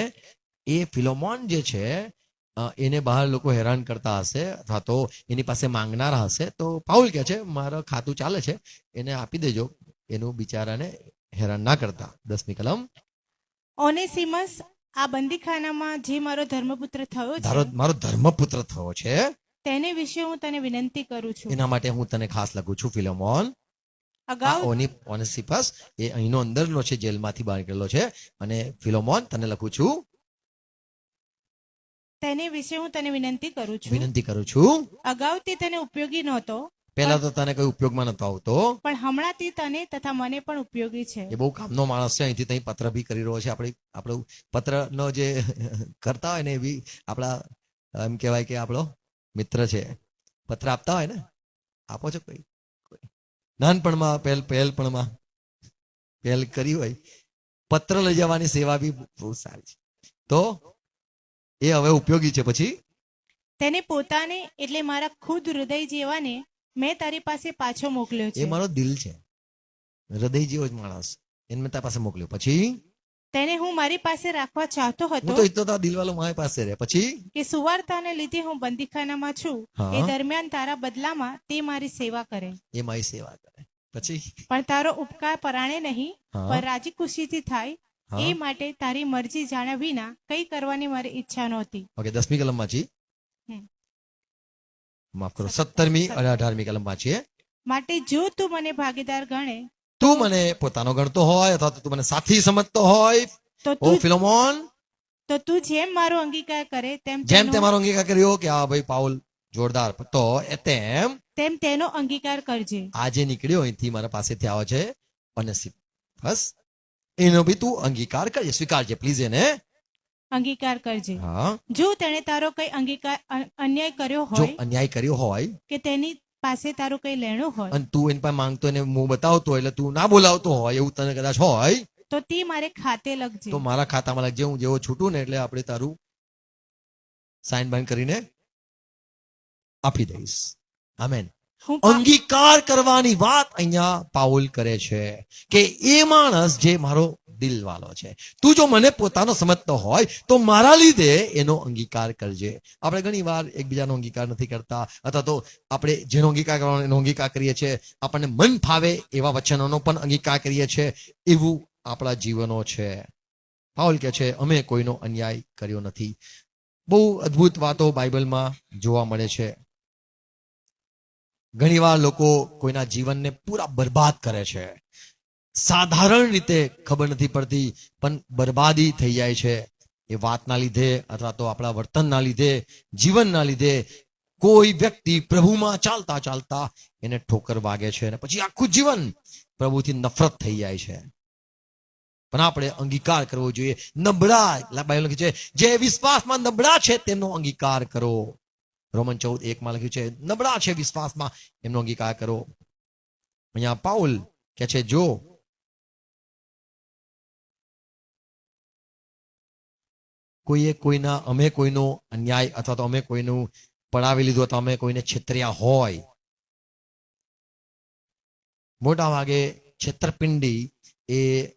એ ફિલોમોન જે છે, એને બહાર લોકો હેરાન કરતા હશે, અથવા તો એની પાસે માંગનારા હશે, તો પાઉલ કહે છે, મારું ખાતું ચાલે છે, એને આપી દેજો, એનું બિચારાને હેરાન ના કરતા. 10મી કલમ. ઓનેસિમસ આ બંદીખાનામાં જે મારો ધર્મપુત્ર થયો છે, મારો ધર્મપુત્ર થયો છે, તેને વિશે હું તને વિનંતી કરું છું. એના માટે હું તને ખાસ લખું છું. ફિલોમોન. અગાઉ ઓનેસિફસ એ અહીંનો અંદરનો છે, જેલમાંથી બહાર નીકળેલો છે, અને ફિલોમોન તને લખું છું, તેને વિશે હું તને વિનંતી કરું છું. અગાઉ તે તને ઉપયોગી નહોતો, પહેલા તો તને કઈ ઉપયોગમાં નતો આવતો, પણ હમણાં તે તને તથા મને પણ ઉપયોગી છે. એ બહુ કામનો માણસ છે. અહીંથી ત્યાં પત્ર બી કરી રહ્યો છે. આપણું પત્રનો જે કરતા હોય ને, એવી આપણા એમ કહેવાય કે આપણો મિત્ર છે. પત્ર આપતા હોય ને, આપો છો કોઈ નાનપણમાં પહેલ કરી હોય, પત્ર લઈ જવાની સેવા બી બહુ સારી છે. તો એ હવે ઉપયોગી છે. પછી તેને પોતાને એટલે મારા ખુદ હૃદય જેવાને મેં તારી પાસે પાછો મોકલ્યો છે. એ મારો દિલ છે, હૃદય જેવો જ માણસ, એને મેં તારી પાસે મોકલ્યો. પછી તેને હું મારી પાસે રાખવા ચાહતો હું હતો, તો ઈચ્છતો હતો દિલવાલો મારી પાસે રહે. પછી કે સુવાર્તાને લીધે હું બંદીખાનામાં છું, હા. એ દરમિયાન તારા બદલામાં તે મારી સેવા કરે. એ મારી સેવા કરે. પછી પણ તારો ઉપકાર પરાણે નહીં, હા. પણ રાજી ખુશીથી થાય, હા. એ માટે તારી મરજી જાણ્યા વિના કઈ કરવાની મારી ઈચ્છા નહોતી. ઓકે, 10મી કલમ વાંચી, હમ. માફ કરો, 17મી અને 18મી કલમ વાંચીએ. માટે જો તું મને ભાગીદાર ગણે તું મને પોતાનો ગણતો હોય અથવા તો તું મને સાથી સમજતો હોય, તો ઓ તું ફિલોમોન, તો તું જેમ મારો અંગીકાર કરે તેમ જેમ તેનો- તે મારો અંગીકાર કર્યો કે આ ભાઈ પાઉલ જોરદાર, તો એ તેમ તેનો અંગીકાર કરજે. આજે નીકળ્યો અહીંથી મારા પાસેથી આવે છે બસ એનો બી તું અંગીકાર કરજે, સ્વીકારજે પ્લીઝ એને. અંગીકાર કરજે. હા, જો તેણે તારો કઈ અન્યાય કર્યો જો હોય અન્યાય કર્યો હોય કે તેની પાસે તારું કઈ લેણું હોય અને તું એની પાસે માંગતો એને મું બતાવતો હોય, એટલે તું ના બોલાવતો હોય એવું તને કદાચ હોય, તો તે મારે ખાતે લખજે. તો મારા ખાતામાં લખજે. હું જેવો છૂટું ને એટલે આપણે તારું સાઇન બાઇન કરીને આપી દઈશ. આમેન. હું પા- અંગીકાર કરવાની વાત અહીંયા પાઉલ કરે છે કે એ માણસ જે મારો દિલવાલો છે, તું જો મને પોતાનો સમજતો હોય તો મારા લીધે એનો અંગીકાર કરજે. આપણે ઘણી વાર એકબીજાનો અંગીકાર નથી કરતા, અથવા તો આપણે જેનો અંગીકાર કરવાનો એનો અંગીકાર કરીએ છીએ, આપણને મન ફાવે એવા વચનોનો પણ અંગીકાર કરીએ છીએ. એવું આપણા જીવનો છે. પાઉલ કહે છે અમે કોઈનો અન્યાય કર્યો નથી. બહુ અદ્ભુત વાતો બાઇબલમાં જોવા મળે છે. ઘણીવાર લોકો કોઈના જીવનને પૂરા બરબાદ કરે છે. સાધારણ રીતે ખબર નથી પડતી પણ બરબાદી થઈ જાય છે એ વાતના લીધે, અથવા તો આપણા વર્તનના લીધે, જીવનના લીધે. કોઈ વ્યક્તિ પ્રભુમાં ચાલતા ચાલતા એને ઠોકર વાગે છે અને પછી આખું જીવન પ્રભુથી નફરત થઈ જાય છે. પણ આપણે અંગીકાર કરવો જોઈએ. નબળા, બાઇબલ લખે છે જે વિશ્વાસમાં નબળા છે તેમનો અંગીકાર કરો. રોમન 14:1 લખ્યું છે નબળા છે વિશ્વાસમાં એમનો અંગીકાર કરો. અહીંયા પાઉલ કે છે જો અમે કોઈનો અન્યાય અથવા તો અમે કોઈનું પડાવી લીધું અથવા અમે કોઈને છેતર્યા હોય, મોટા ભાગે છેતરપિંડી એ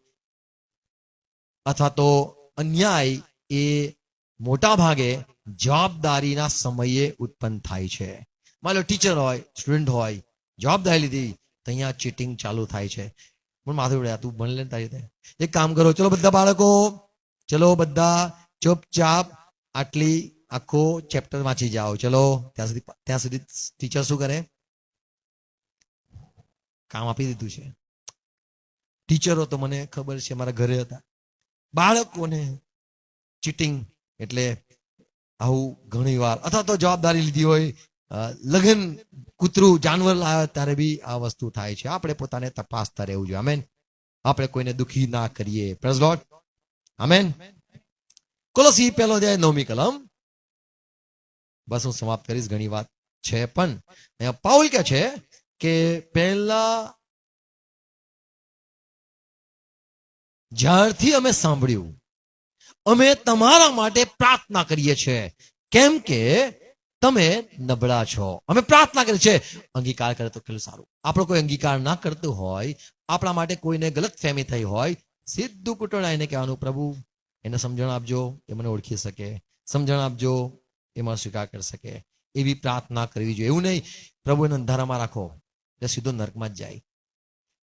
અથવા તો અન્યાય એ મોટા ભાગે જવાબદારીના સમયે ઉત્પન્ન થાય છે. માનો ટીચર હોય, સ્ટુડન્ટ હોય, જવાબદારી લીધી તો અહીંયા ચીટિંગ ચાલુ થાય છે. પણ માથું ઉડ્યા તું ભણ લે તારી રીતે. એક કામ કરો, ચલો બધા બાળકો, ચલો બધા ચૂપચાપ આટલી આખો ચેપ્ટર વાંચી જાઓ. ચલો ત્યાં સુધી ટીચર શું કરે? કામ આપી દીધું છે. ટીચરો તો મને ખબર છે મારા ઘરે હતા, બાળકોને ચીટિંગ એટલે આવું ઘણી વાર, અથવા તો જવાબદારી લીધી હોય, લગન કૂતરું જાનવર લાવે ત્યારે બી આ વસ્તુ થાય છે. આપણે પોતાને તપાસતા રહેવું જોઈએ. આમેન. આપણે કોઈને દુખી ના કરીએ. Praise lord. આમેન. કોલોસી 1:9 કલમ. બસ હું સમાપ્ત કરીશ, ઘણી વાત છે પણ અહીંયા પાઉલ કહે છે કે પહેલા જ્યારથી અમે સાંભળ્યું અમે તમારા માટે પ્રાર્થના કરીએ છીએ, કેમ કે તમે નબળા છો. અમે પ્રાર્થના કરીએ છીએ. અંગીકાર કરે તો કેટલું સારું. આપણો કોઈ અંગીકાર ના કરતું હોય, આપણા માટે કોઈને ગલત ફહેમી થઈ હોય, સીધું કુટોળાઈને કહેવાનું પ્રભુ એને સમજણ આપજો, એ મને ઓળખી શકે. સમજણ આપજો, એમાં સ્વીકાર કરી શકે. એવી પ્રાર્થના કરવી જોઈએ. એવું નહીં પ્રભુ એને અંધારામાં રાખો એટલે સીધો નર્કમાં જ જાય.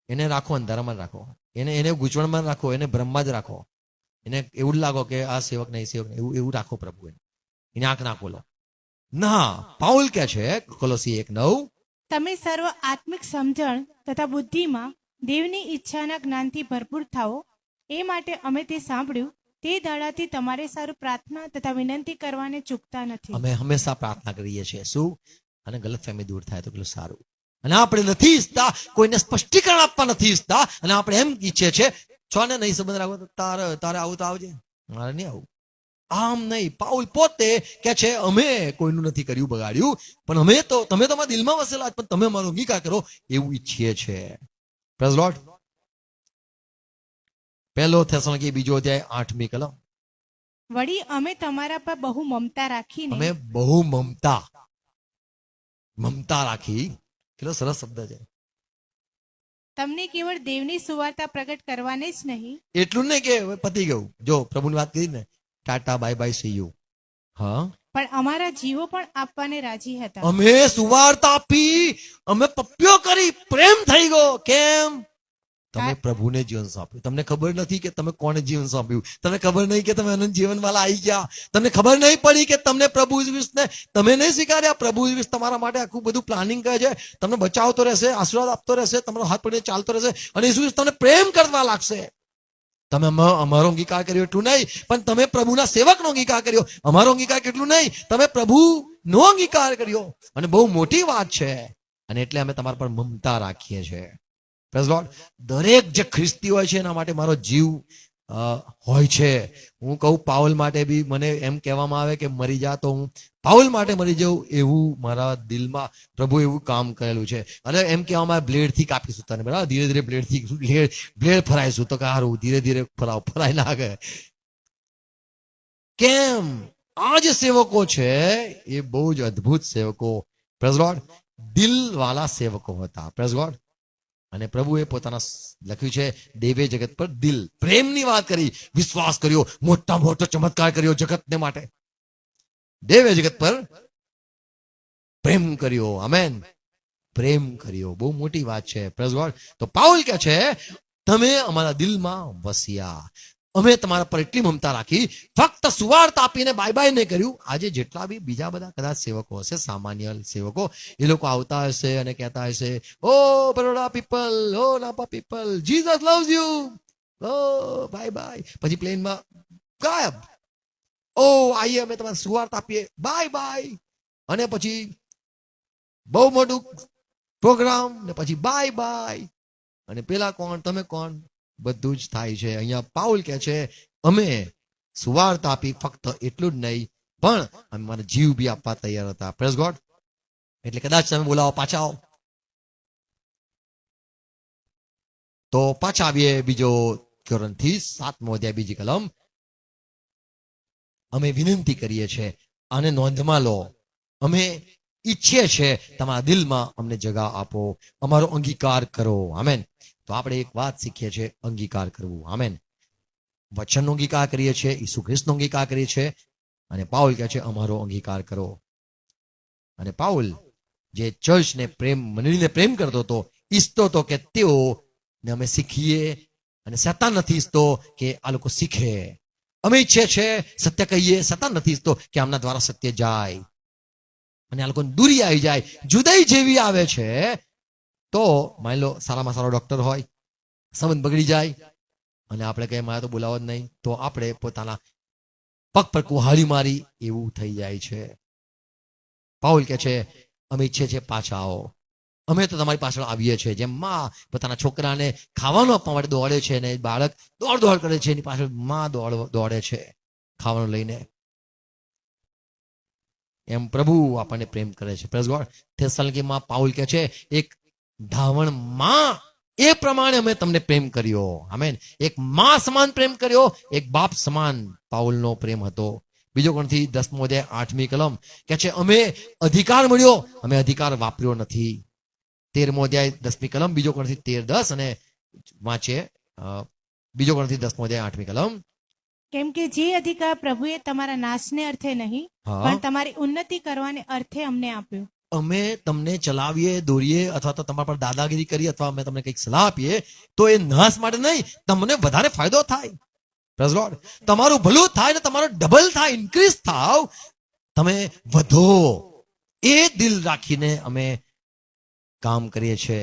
એને રાખો અંધારામાં જ રાખો, એને ગૂંચવણમાં રાખો, એને બ્રહ્મમાં જ રાખો. એને એવું જ લાગો કે આ સેવક નહીં, સેવક નહીં, એવું રાખો પ્રભુ. એને આંખ ના ખોલો. ના, પાઉલ કે છે કોલોસી 1:9 તમે સર્વ આત્મિક સમજણ તથા બુદ્ધિમાં દેવની ઈચ્છાના જ્ઞાનથી ભરપૂર થાઓ, એ માટે અમે તે સાંભળ્યું તે દાડાથી તમારે સારું પ્રાર્થના તથા વિનંતી કરવાને ચૂકતા નથી. અમે હંમેશા પ્રાર્થના કરીએ છીએ. શું? અને ગલતફહેમી દૂર થાય તો કેટલું સારું. અને આપણે નથી ઈચ્છતા, કોઈને સ્પષ્ટીકરણ આપવા નથી ઈચ્છતા, અને આપણે એમ ઈચ્છીએ છીએ છો ને નહીં સંબંધ રાખવો તો તારે આવું તો આવજે, મારે નહીં આવું. આમ નહીં. પાઉલ પોતે કે છે અમે કોઈનું નથી કર્યું બગાડ્યું, પણ અમે તો તમે તમારા દિલમાં વસેલા પણ તમે અમારો અંગીકાર કરો એવું ઈચ્છીએ છીએ. Praise lord. 1 થેસલોનિકી 2:8 કલમ. વળી અમે તમારા પર બહુ મમતા રાખીને અમે બહુ મમતા રાખી. કેટલો સરસ શબ્દ છે. તમને કેવળ દેવની સુવાર્તા પ્રગટ કરવાને જ નહીં, એટલું નહીં કે હવે પતી ગયું, જો પ્રભુની વાત કરી ને Tata bye bye see you. હા, પણ અમારા જીવો પણ આપવાને રાજી હતા. અમે સુવાર્તા આપી, અમે પપ્યો કરી, પ્રેમ થઈ ગયો. કેમ? તમે પ્રભુને જીવન સોંપ્યું. તમને ખબર નથી કે તમે કોને જીવન સોંપ્યું. તમને ખબર નહીં કે તમે અનંત જીવન વાળા આવી ગયા. તમને ખબર નહીં પડી કે તમને પ્રભુ ઈસુને તમે નહીં સ્વીકાર્યા. પ્રભુ ઈસુ તમારા માટે આખું બધું પ્લાનિંગ કરે છે. તમને બચાવતો રહેશે, આશીર્વાદ આપતો રહેશે, તમારો હાથ પડીને ચાલતો રહેશે અને ઈસુ તમને પ્રેમ કરવા લાગશે. તમે અમારો અંગીકાર કર્યો એટલું નહીં, પણ તમે પ્રભુના સેવકનો અંગીકાર કર્યો. અમારો અંગીકાર કેટલું નહીં, તમે પ્રભુનો અંગીકાર કર્યો. અને બહુ મોટી વાત છે. અને એટલે અમે તમારા પર મમતા રાખીએ છીએ. Praise lord. દરેક જે ખ્રિસ્તી હોય છે એના માટે મારો જીવ હોય છે. હું કહું પાઉલ માટે બી મને એમ કહેવામાં આવે કે મરી જા તો હું પાઉલ માટે મરી જાઉં, એવું મારા દિલમાં પ્રભુ એવું કામ કરેલું છે. અને એમ કહેવામાં આવે બ્લેડથી કાપીશું તને, બરાબર, ધીરે ધીરે બ્લેડ ફરાઈશું. તો કે હારું, ધીરે ધીરે ફરાઈ ના ગયે. કેમ? આ જે સેવકો છે એ બહુ જ અદ્ભુત સેવકો, પ્રેઝ લોર્ડ, દિલવાળા સેવકો હતા. Praise lord. અને પ્રભુએ પોતાના લખ્યું છે દેવે જગત પર દિલ, પ્રેમની વાત કરી, વિશ્વાસ કર્યો, મોટા મોટો ચમત્કાર કર્યો જગતને માટે. દેવે જગત પર પ્રેમ કર્યો. આમેન. પ્રેમ કર્યો, બહુ મોટી વાત છે. Praise God. તો પાઉલ કહે છે તમે અમારા દિલમાં વસ્યા. અમે તમારા પર એટલી મમતા રાખી, ફક્ત સુવાર્તા આપીને બાય બાય નહીં કર્યું. આજે જેટલા બી બીજા બધા કદાચ સેવકો હશે, સામાન્ય સેવકો, એ લોકો આવતા હશે અને કહેતા હશે, oh Baroda people, oh Napa people, Jesus loves you, oh bye bye, પછી પ્લેનમાં ગાયબ. ઓ આઈએ અમે તમારે સુવાર્તા આપીએ, બાય બાય. અને પછી બહુ મોટું પ્રોગ્રામ ને પછી બાય બાય. અને પેલા કોણ, તમે કોણ, બધું જ થાય છે. અહીંયા પાઉલ કહે છે અમે સુવાર્તા આપી, ફક્ત એટલું જ નહીં પણ અમે મારા જીવ બી આપવા તૈયાર હતા. Praise God. એટલે કદાચ તમે બોલાવો પાછા આવો, તો પાછા આવીએ બીજો કોરિન્થી 7મો અધ્યાય બીજી કલમ. અમે વિનંતી કરીએ છીએ, આને નોંધમાં લો, અમે ઈચ્છીએ છીએ તમારા દિલમાં અમને જગા આપો, અમારો અંગીકાર કરો. આમેન. તો આપણે એક વાત શીખીએ છીએ, અંગીકાર કરવું. આમેન. વચનનો અંગીકાર કરીએ છીએ, ઈસુ ખ્રિસ્તનો અંગીકાર કરીએ છીએ, અને પાઉલ કહે છે અમારો અંગીકાર કરો. અને પાઉલ જે ચર્ચને પ્રેમ, મંડળીને પ્રેમ કરતો હતો, ઈચ્છતો હતો કે તેઓ ને અમે શીખીએ. અને શેતાન નથી ઈચ્છતો કે આ લોકો શીખે. અમે ઈચ્છીએ છીએ સત્ય કહીએ, શેતાન નથી ઈચ્છતો કે આમના દ્વારા સત્ય જાય અને આ લોકોને દૂરી આવી જાય, જુદાઈ જેવી આવે છે. તો માની લો સારામાં સારો ડોક્ટર હોય, સંબંધ બગડી જાય અને આપણે કહીએ મારે તો બોલાવો જ નહીં, તો આપણે પોતાના પગ પર કુહાડી મારી એવું થઈ જાય છે. પાઉલ કહે છે અમે ઈચ્છીએ છીએ પાછા આવો, અમે તો તમારી પાછળ આવીએ છીએ. જેમ માં પોતાના છોકરાને ખાવાનું આપવા માટે દોડે છે ને બાળક દોડ કરે છે, એની પાછળ માં દોડે છે ખાવાનું લઈને, એમ પ્રભુ આપણને પ્રેમ કરે છે. Praise God. થેસલોનિકીમાં પાઉલ કહે છે એક ધાવણ માં એ પ્રમાણે અમે તમને પ્રેમ કર્યો. આમેન. એક માં સમાન પ્રેમ કર્યો, એક બાપ સમાન પાઉલનો પ્રેમ હતો. બીજો કોરિન્થી 10મો અધ્યાય 8મી કલમ કહે છે અમે અધિકાર મળ્યો, અમે અધિકાર વાપર્યો નથી. 13મો અધ્યાય 10મી કલમ, બીજો કોરિન્થી 13:10 અને વાંચે બીજો કોરિન્થી 10મો અધ્યાય 8મી કલમ. કેમ કે જે અધિકાર પ્રભુએ તમારા નાશને અર્થે નહીં પણ તમારી ઉન્નતિ કરવાને અર્થે અમને આપ્યો. અમે તમને ચલાવીએ, દોરીએ, અથવા તો તમારા પર દાદાગીરી કરીએ, અથવા અમે તમને કંઈક સલાહ આપીએ, તો એ નાશ માટે નહીં, તમને વધારે ફાયદો થાય. Praise lord. તમારું ભલું થાય ને તમારું ડબલ થાય, ઇન્ક્રીઝ થાવ, તમે વધો, એ દિલ રાખીને અમે કામ કરીએ છીએ.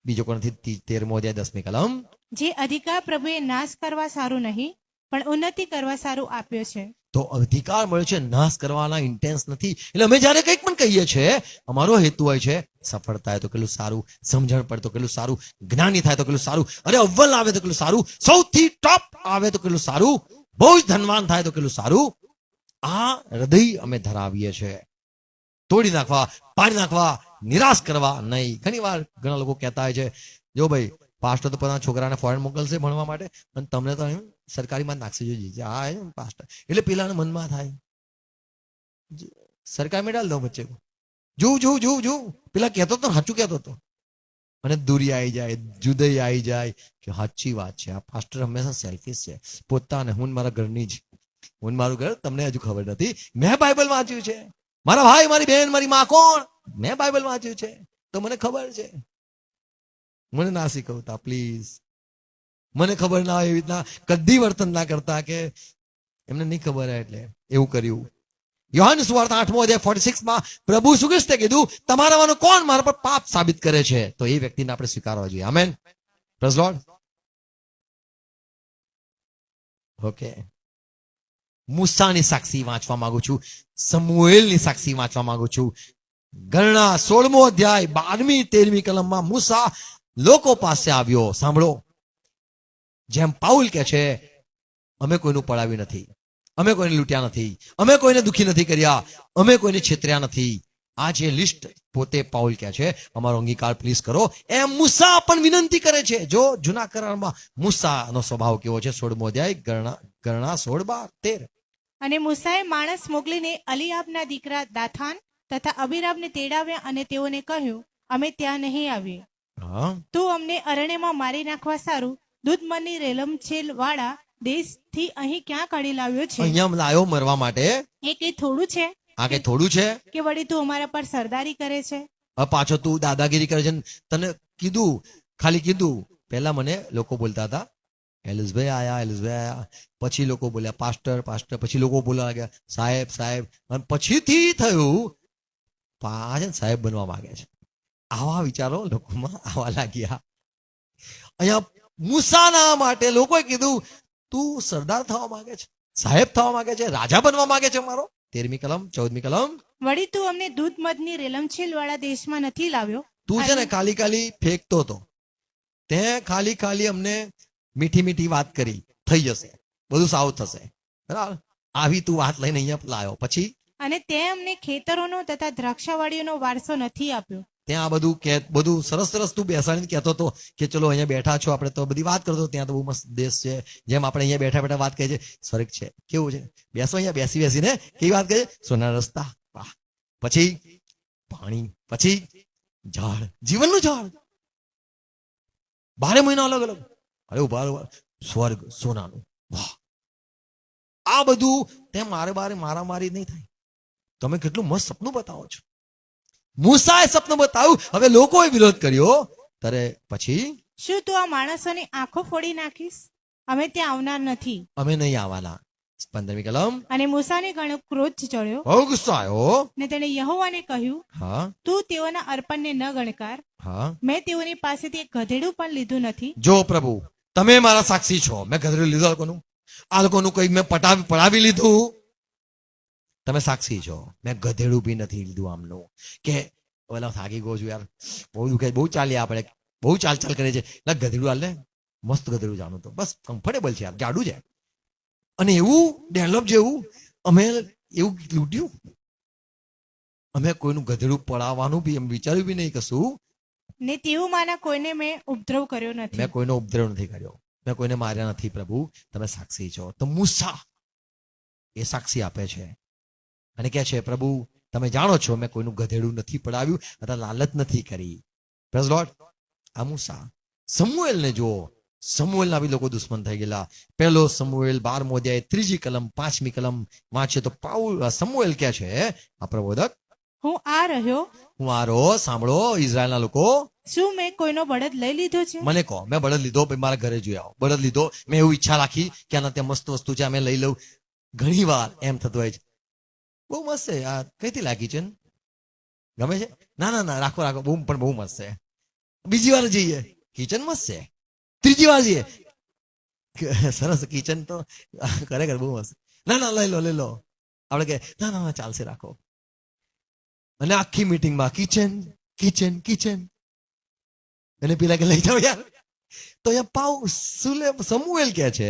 બીજો કોરિન્થી 13મો અધ્યાય 10મી કલમ. જે અધિકાર પ્રભુએ નાશ કરવા સારું નહીં પણ ઉન્નતિ કરવા સારું આપ્યો છે. તો અધિકાર મળ્યો છે, નાશ કરવાના ઇન્ટેન્સ નથી. એટલે અમે જયારે કંઈક પણ કહીએ છીએ, અમારો હેતુ હોય છે સફળ થાય તો કેટલું સારું, સમજણ પડે તો કેટલું સારું, જ્ઞાની થાય તો કેટલું સારું, અરે અવ્વલ આવે તો કેટલું સારું, સૌથી ટોપ આવે તો કેટલું સારું, બહુ જ ધનવાન થાય તો કેટલું સારું. આ હૃદય અમે ધરાવીએ છીએ. તોડી નાખવા, પાડી નાખવા, નિરાશ કરવા નહીં. ઘણી વાર ઘણા લોકો કહેતા હોય છે જો ભાઈ પાસ્ટર તો પોતાના છોકરાને ફોરેન મોકલશે ભણવા માટે અને તમને તો સરકારીમાં નાખશે. જોઈએ આ પાસ્ટર એટલે પેલાના મનમાં થાય સરકારી મેં ડાલ દો બચ્ચે કો, જોઉં પેલા કહેતો તો સાચું કહેતો હતો, અને દૂરી આવી જાય, જુદાઈ આવી જાય કે સાચી વાત છે. આ પાસ્ટર હંમેશા સેલ્ફિશ છે, પોતાને હું મારા ઘરની જ, હું મારું ઘર તમને હજુ ખબર નથી, મેં બાઇબલ વાંચ્યું છે, મારા ભાઈ, મારી બહેન, મારી માં કોણ, મેં બાઇબલ વાંચ્યું છે તો મને ખબર છે. મને ના શીખવતા પ્લીઝ. મને ખબર ના હોય એવી રીતના કદી વર્તન ના કરતા કે એમને નહીં ખબર હોય એટલે એવું કર્યું. યોહાન સુવાર્ત 8મો અધ્યાય 46 માં પ્રભુ ઈસુ ખ્રિસ્તે કીધું તમારામાંનો કોણ મારા પર પાપ સાબિત કરે છે, તો એ વ્યક્તિને આપણે સ્વીકારવા જોઈએ. આમેન. Praise lord. ઓકે, મૂસાની સાક્ષી વાંચવા માંગુ છું, સમુએલની સાક્ષી વાંચવા માંગુ છું. ગણના 16મો અધ્યાય 12મી 13મી કલમમાં મૂસા લોકો પાસે આવ્યો. સાંભળો, જેમ પાઉલ કે છે અમે કોઈનું પડાવ્યું નથી, અમે કોઈને લૂંટ્યા નથી, અમે કોઈને દુખી નથી કર્યા, અમે કોઈને છેતર્યા નથી. આ જે લિસ્ટ પોતે પાઉલ કે છે અમારો અંગીકાર પ્લીઝ કરો, એમ મૂસા પણ વિનંતી કરે છે. જો જૂના કરારમાં મૂસાનો સ્વભાવ કેવો છે, 16મો અધ્યાય ગણના 16, 12, 13. અને મૂસાએ માણસ મોકલીને અલીઆબના દીકરા દાથાન તથા અબીરામને તેડાવ્યા અને તેઓને કહ્યું અમે ત્યાં નહીં આવીએ. હા, તું અમને અરણ્યમાં મારી નાખવા સારું દૂધમની રેલમછેલ વાળા દેશથી અહીં ક્યાં કાઢી લાવ્યો છે? અહીંયા લાયો મરવા માટે. એ કઈ થોડું છે આ કઈ થોડું છે કે વળી તું અમારા પર સરદારી કરે છે? હવે પાછો તું દાદાગીરી કરે છે ને? તને કીધું, ખાલી કીધું. પહેલા મને લોકો બોલતા હતા એલિસભાઈ આયા, એલિસભાઈ આયા. પછી લોકો બોલ્યા પાસ્ટર, પાસ્ટર. પછી લોકો બોલવા લાગ્યા સાહેબ, સાહેબ. અને પછીથી થયું પાછળ સાહેબ બનવા માંગે છે. આવા વિચારો લોકોમાં આવવા લાગ્યા. અહીંયા મૂસાના માટે લોકોએ કીધું તું સરદાર થવા માંગે છે, સાહેબ થવા માંગે છે, રાજા બનવા માંગે છે મારો. 13મી કલમ, 14મી કલમ. વળી તું અમને દૂધ મધની રેલમછેલ વાળા દેશમાં નથી લાવ્યો. તું છે ને ખાલી ખાલી ફેંકતો હતો, તે ખાલી ખાલી અમને મીઠી મીઠી વાત કરી, થઈ જશે, બધું સાવ થશે, બરાબર. આવી તું વાત લઈને અહીંયા લાયો. પછી અને તે અમને ખેતરોનો તથા દ્રાક્ષાવાડીઓનો વારસો નથી આપ્યો. ત્યાં બધું સરસ સરસ તું બેસાડીને કહેતો હતો કે ચલો અહીંયા બેઠા છો આપણે, તો બધી વાત કરતો. ત્યાં તો બહુ મસ્ત દેશ છે, જેમ આપણે અહીંયા બેઠા બેઠા વાત કરીએ છીએ, સ્વર્ગ છે. કેવું છે, બેસો અહીંયા બેસી બેસીને કેવી વાત કરીએ, સોના રસ્તા, વાહ. પછી પાણી, પછી ઝાડ, જીવનનું ઝાડ, 12 મહિના અલગ અલગ. અરે ઉભા, સ્વર્ગ સોનાનું, વાહ. આ બધું તે મારામારી નહીં થાય. તમે કેટલું મસ્ત સપનું બતાવો છો. મૂસાએ સપનું બતાવ્યું, હવે લોકોએ વિરોધ કર્યો. ત્યારે પછી શું તું આ માણસોની આંખો ફોડી નાખીશ? અમે ત્યાં આવનાર નથી. અમે નહીં આવવાના. 15મી કલમ. અને મૂસાને ઘણો ક્રોધ ચડ્યો બહુ ગુસ્સો આવ્યો. ને તેણે યહોવાને કહ્યું હા, તું તેઓના અર્પણને ન ગણકાર. હા. મેં તેઓની પાસેથી એક ગધેડું પણ લીધું નથી. જો પ્રભુ, તમે મારા સાક્ષી છો. મેં ગધેડું લીધું આ લોકોનું, આ લોકોનું કઈ મેં પડાવી લીધું. તમે સાક્ષી છો, મેં ગધેડું બી નથી લીધું. આમનું કે ઓલા થાકી ગયો છું યાર, બહુ દુખે, બહુ ચાલીએ આપણે, બહુ ચાલ કરે છે. ગધેડું હાલ લે, મસ્ત ગધેડું જાણું તો બસ કમ્ફર્ટેબલ છે યાર, જાડું છે. અને એવું ડેવલપ જેવું અમે એવું લૂંટ્યું. અમે કોઈનું ગધેડું પડાવવાનું બી એમ વિચાર્યું બી નહીં કશું. ને તેઓમાંના કોઈને મેં ઉપદ્રવ કર્યો નથી. મેં કોઈનો ઉપદ્રવ નથી કર્યો, મેં કોઈને માર્યા નથી. પ્રભુ તમે સાક્ષી છો. તો મૂસા એ સાક્ષી આપે છે અને કહે છે પ્રભુ તમે જાણો છો મેં કોઈનું ગધેડું નથી પડાવ્યું અથવા લાલચ નથી કરી. Praise lord. આ મૂસા. સમુએલને જુઓ, સમુએલના બી લોકો દુશ્મન થઈ ગયેલા. પહેલો સમુએલ 12મો અધ્યાય 3જી કલમ 5મી કલમ વાંચે તો સમુએલ કહે છે આ પ્રબોધક, હું આ રહ્યો. હું આરો. સાંભળો ઇઝરાયલના લોકો, શું મેં કોઈનો બળદ લઈ લીધો છે? મને કહો, મેં બળદ લીધો, મારા ઘરે જોઈ આવો. બળદ લીધો, મેં એવું ઈચ્છા રાખી કે આના ત્યાં મસ્ત વસ્તુ છે, અમે લઈ લઉં. ઘણી વાર એમ થતું હોય છે, બહુ મસ્ત છે આ, કઈથી લાગી છે, ગમે છે? ના ના ના, રાખો રાખો, પણ બહુ મસ્ત છે. બીજી વાર જઈએ, કિચન મસ્ત છે. ત્રીજી વાર જઈએ, સરસ કિચન તો ખરેખર બહુ મસ્ત. ના ના લઈ લો. આપણે કે ના ના ચાલશે, રાખો. અને આખી મીટિંગમાં કિચન કિચન કિચન, અને પેલા કે લઈ જાઓ યાર. તો અહીંયા સમુએલ કે છે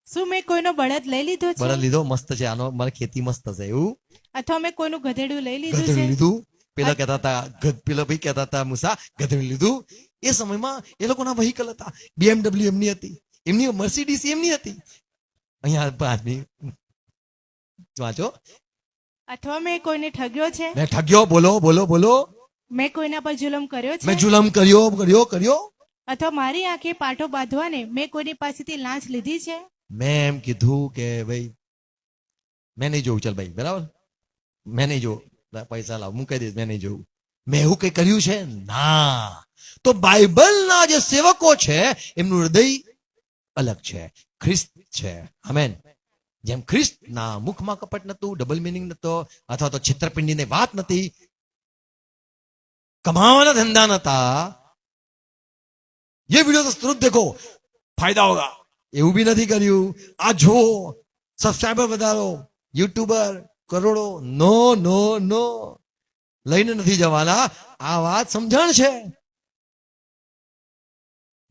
શું મેં કોઈનો બળદ લઈ લીધો છે? બળદ લીધો, મસ્ત છે આનો, મારી ખેતી મસ્ત છે એવું. અથવા મેં કોઈનું ગધેડું લઈ લીધું ગધેડું છે? લીધું. પેલા ભાઈ કહેતા હતા મૂસા ગધેડું લીધું. એ સમયમાં એ લોકોના વ્હીકલ હતા, BMW એમની હતી, એમની મર્સિડીઝ એમની હતી. અહીંયા આદમી વાંચો. અથવા મેં કોઈને ઠગ્યો છે? મેં ઠગ્યો, બોલો. મેં કોઈના પર જુલમ કર્યો છે? મેં જુલમ કર્યો. અથવા મારી આંખે પાટો બાંધવાને મેં કોઈની પાસેથી લાંચ લીધી છે? મેં એમ કીધું કે ભાઈ મેં નહીં જોઉં, ચાલ ભાઈ બરાબર, મેં નહીં જોઉં, પૈસા લાવ, હું કહી દઈશ મેં નહીં જોઉં. મેં એવું કઈ કર્યું છે? ના. તો બાઇબલના જે સેવકો છે એમનું હૃદય અલગ છે, ખ્રિસ્ત છે. આમેન. જેમ ખ્રિસ્તના મુખમાં કપટ નતું, ડબલ મિનિંગ નતો, અથવા તો છેતરપિંડીની વાત નથી, કમાવાના ધંધા નતા, ये वीडियो तो तुरंत देखो फायदा होगा એવું બી નથી કર્યું. આ જો સબસ્ક્રાઈબર વધારો, યુટ્યુબર કરોડો, નો નો નો, લઈને નથી જવાના. આ વાત સમજણ છે.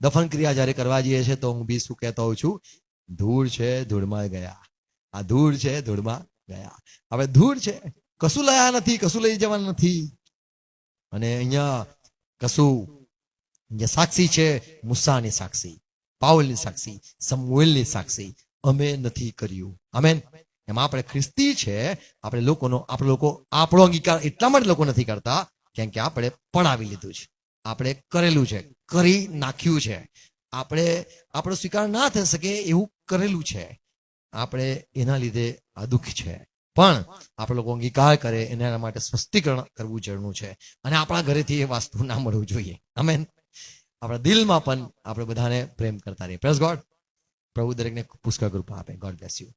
દફન ક્રિયા જયારે કરવા જઈએ છે તો હું બી શું કહેતો હોઉં છું, ધૂળ છે ધૂળમાં ગયા, આ ધૂળ છે ધૂળમાં ગયા. હવે ધૂળ છે, કશું લયા નથી, કશું લઈ જવાનું નથી. અને અહીંયા કશું જે સાક્ષી છે, મૂસાની સાક્ષી, પાઉલની સાક્ષી, સમુએલની સાક્ષી અમે નથી કર્યું. આમેન. એમાં આપણે ખ્રિસ્તી છે, આપણે આપણો અંગીકાર એટલા માટે લોકો નથી કરતા કેમ કે આપણે પડાવી લીધું છે, આપણે કરેલું છે, કરી નાખ્યું છે. આપણો સ્વીકાર ના થઈ શકે એવું કરેલું છે. આપણે એના લીધે આ દુઃખ છે. પણ આપણે લોકો અંગીકાર કરે એના માટે સ્પષ્ટીકરણ કરવું જરૂર છે. અને આપણા ઘરેથી એ વસ્તુ ના મળવું જોઈએ. આમેન. આપણા દિલમાં પણ આપણે બધાને પ્રેમ કરતા રહીએ. Praise God. પ્રભુ દરેકને પુષ્કળ કૃપા આપે. God bless you.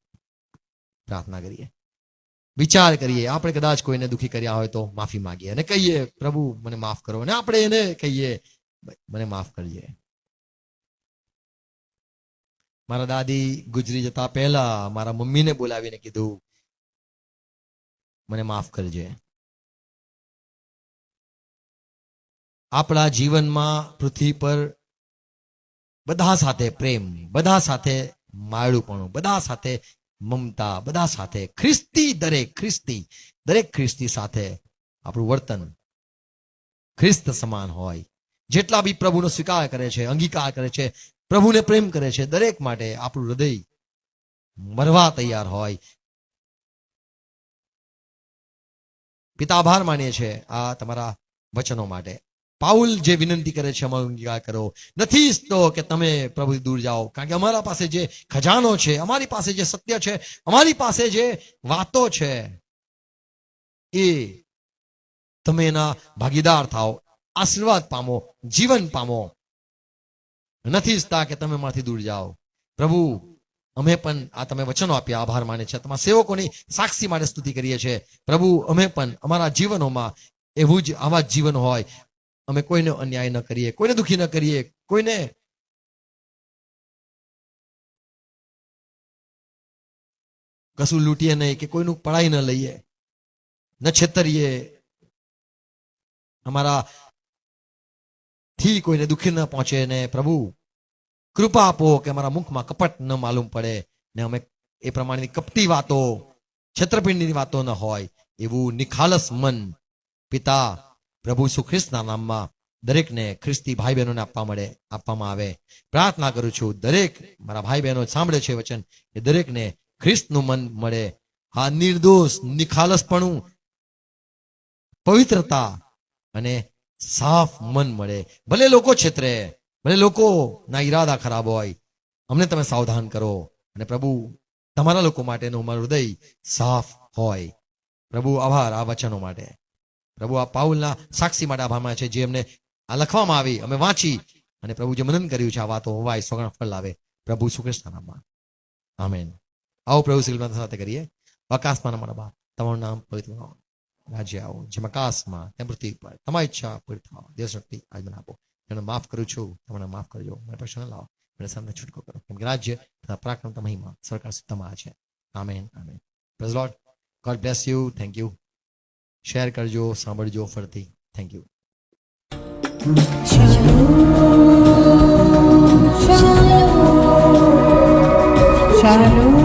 પ્રાર્થના કરીએ, વિચાર કરીએ. આપણે કદાચ કોઈને દુઃખી કર્યા હોય તો માફી માંગીએ અને કહીએ, પ્રભુ મને માફ કરો. અને આપણે એને કહીએ, મને માફ કરજે. મારા દાદી ગુજરી જતા પહેલા મારા મમ્મીને બોલાવીને કીધું, મને માફ કરજે. આપણા જીવનમાં પૃથ્વી પર બધા સાથે પ્રેમ, બધા સાથે માયળુપણું, બધા સાથે મમતા, બધા સાથે દરેક ખ્રિસ્તી સાથે આપણું વર્તન ખ્રિસ્ત સમાન હોય. જેટલા બી પ્રભુનો સ્વીકાર કરે છે, અંગીકાર કરે છે, પ્રભુને પ્રેમ કરે છે, દરેક માટે આપણું હૃદય મરવા તૈયાર હોય. પિતા, આભાર માનીએ છે આ તમારા વચનો માટે. પાઉલ જે વિનંતી કરે છે, અમારો અંગીકાર કરો. નથી ઈચ્છતો કે તમે પ્રભુથી દૂર જાઓ, કારણ કે અમારા પાસે જે ખજાનો છે, અમારી પાસે જે સત્ય છે, અમારી પાસે જે વાતો છે, એ તમે એના ભાગીદાર થાઓ, આશીર્વાદ પામો, જીવન પામો. નથી ઈચ્છતા કે તમે મારાથી દૂર જાઓ. પ્રભુ, અમે પણ આ તમે વચનો આપ્યા, આભાર માને છે. તમારા સેવકોની સાક્ષી માટે સ્તુતિ કરીએ છીએ. પ્રભુ, અમે પણ અમારા જીવનોમાં એવું જ આવા જ જીવન હોય. અમે કોઈને અન્યાય ન કરીએ, કોઈને દુઃખી ન કરીએ, કોઈને કશું લૂંટીએ નહીં, કે કોઈનું પડાઈ ન લઈએ, ન છેતરીએ, અમારા થી કોઈને દુઃખી ન પહોંચે. ને પ્રભુ, કૃપા આપો કે અમારા મુખમાં કપટ ન માલુમ પડે ને અમે એ પ્રમાણેની કપટી વાતો, છેતરપિંડીની વાતો ન હોય. એવું નિખાલસ મન પિતા પ્રભુ ઈસુ ખ્રિસ્તના નામમાં દરેકને ખ્રિસ્તી ભાઈ બહેનોને આપવામાં આવે. પ્રાર્થના કરું છું, દરેક મારા ભાઈ બહેનો સાંભળે છે વચન, એ દરેકને ખ્રિસ્તનું મન મળે. હા, નિર્દોષ, નિખાલસપણું, પવિત્રતા અને સાફ મન મળે. ભલે લોકો છેતરે, ભલે લોકો ના ઈરાદા ખરાબ હોય, અમને તમે સાવધાન કરો. અને પ્રભુ, તમારા લોકો માટેનું મારું હૃદય સાફ હોય. પ્રભુ, આભાર આ વચનો માટે. પ્રભુ, આ પાઉલના સાક્ષી માટે આભાર માને છે, જે અમને આ લખવામાં આવી, અમે વાંચી, અને પ્રભુ જે મનન કર્યું છે, આ વાતો હોવાય સોગણ ફળ લાવે. પ્રભુ ઈસુ ખ્રિસ્તના નામમાં આમેન. આવો પ્રભુ શ્રી સાથે કરીએ. આકાશમાં અમારા બાપ, તમારું નામ પવિત્ર રાજ્ય આવો, જેમ આકાશમાં તેમ પૃથ્વી પર તમારી ઈચ્છા પૂરી થાવ. દેવ શક્તિ આજ મને આપો. એને માફ કરું છું, તમને માફ કરજો. મને પ્રશ્ન લાવો, મને સામે છૂટકો કરો, કેમ કે રાજ્ય તથા પરાક્રમ તથા મહિમા સરકાર તમારા છે. Amen, amen. Praise lord. God bless you. Thank you. Share કરજો, સાંભળજો ફરતી. Thank you. Shalom.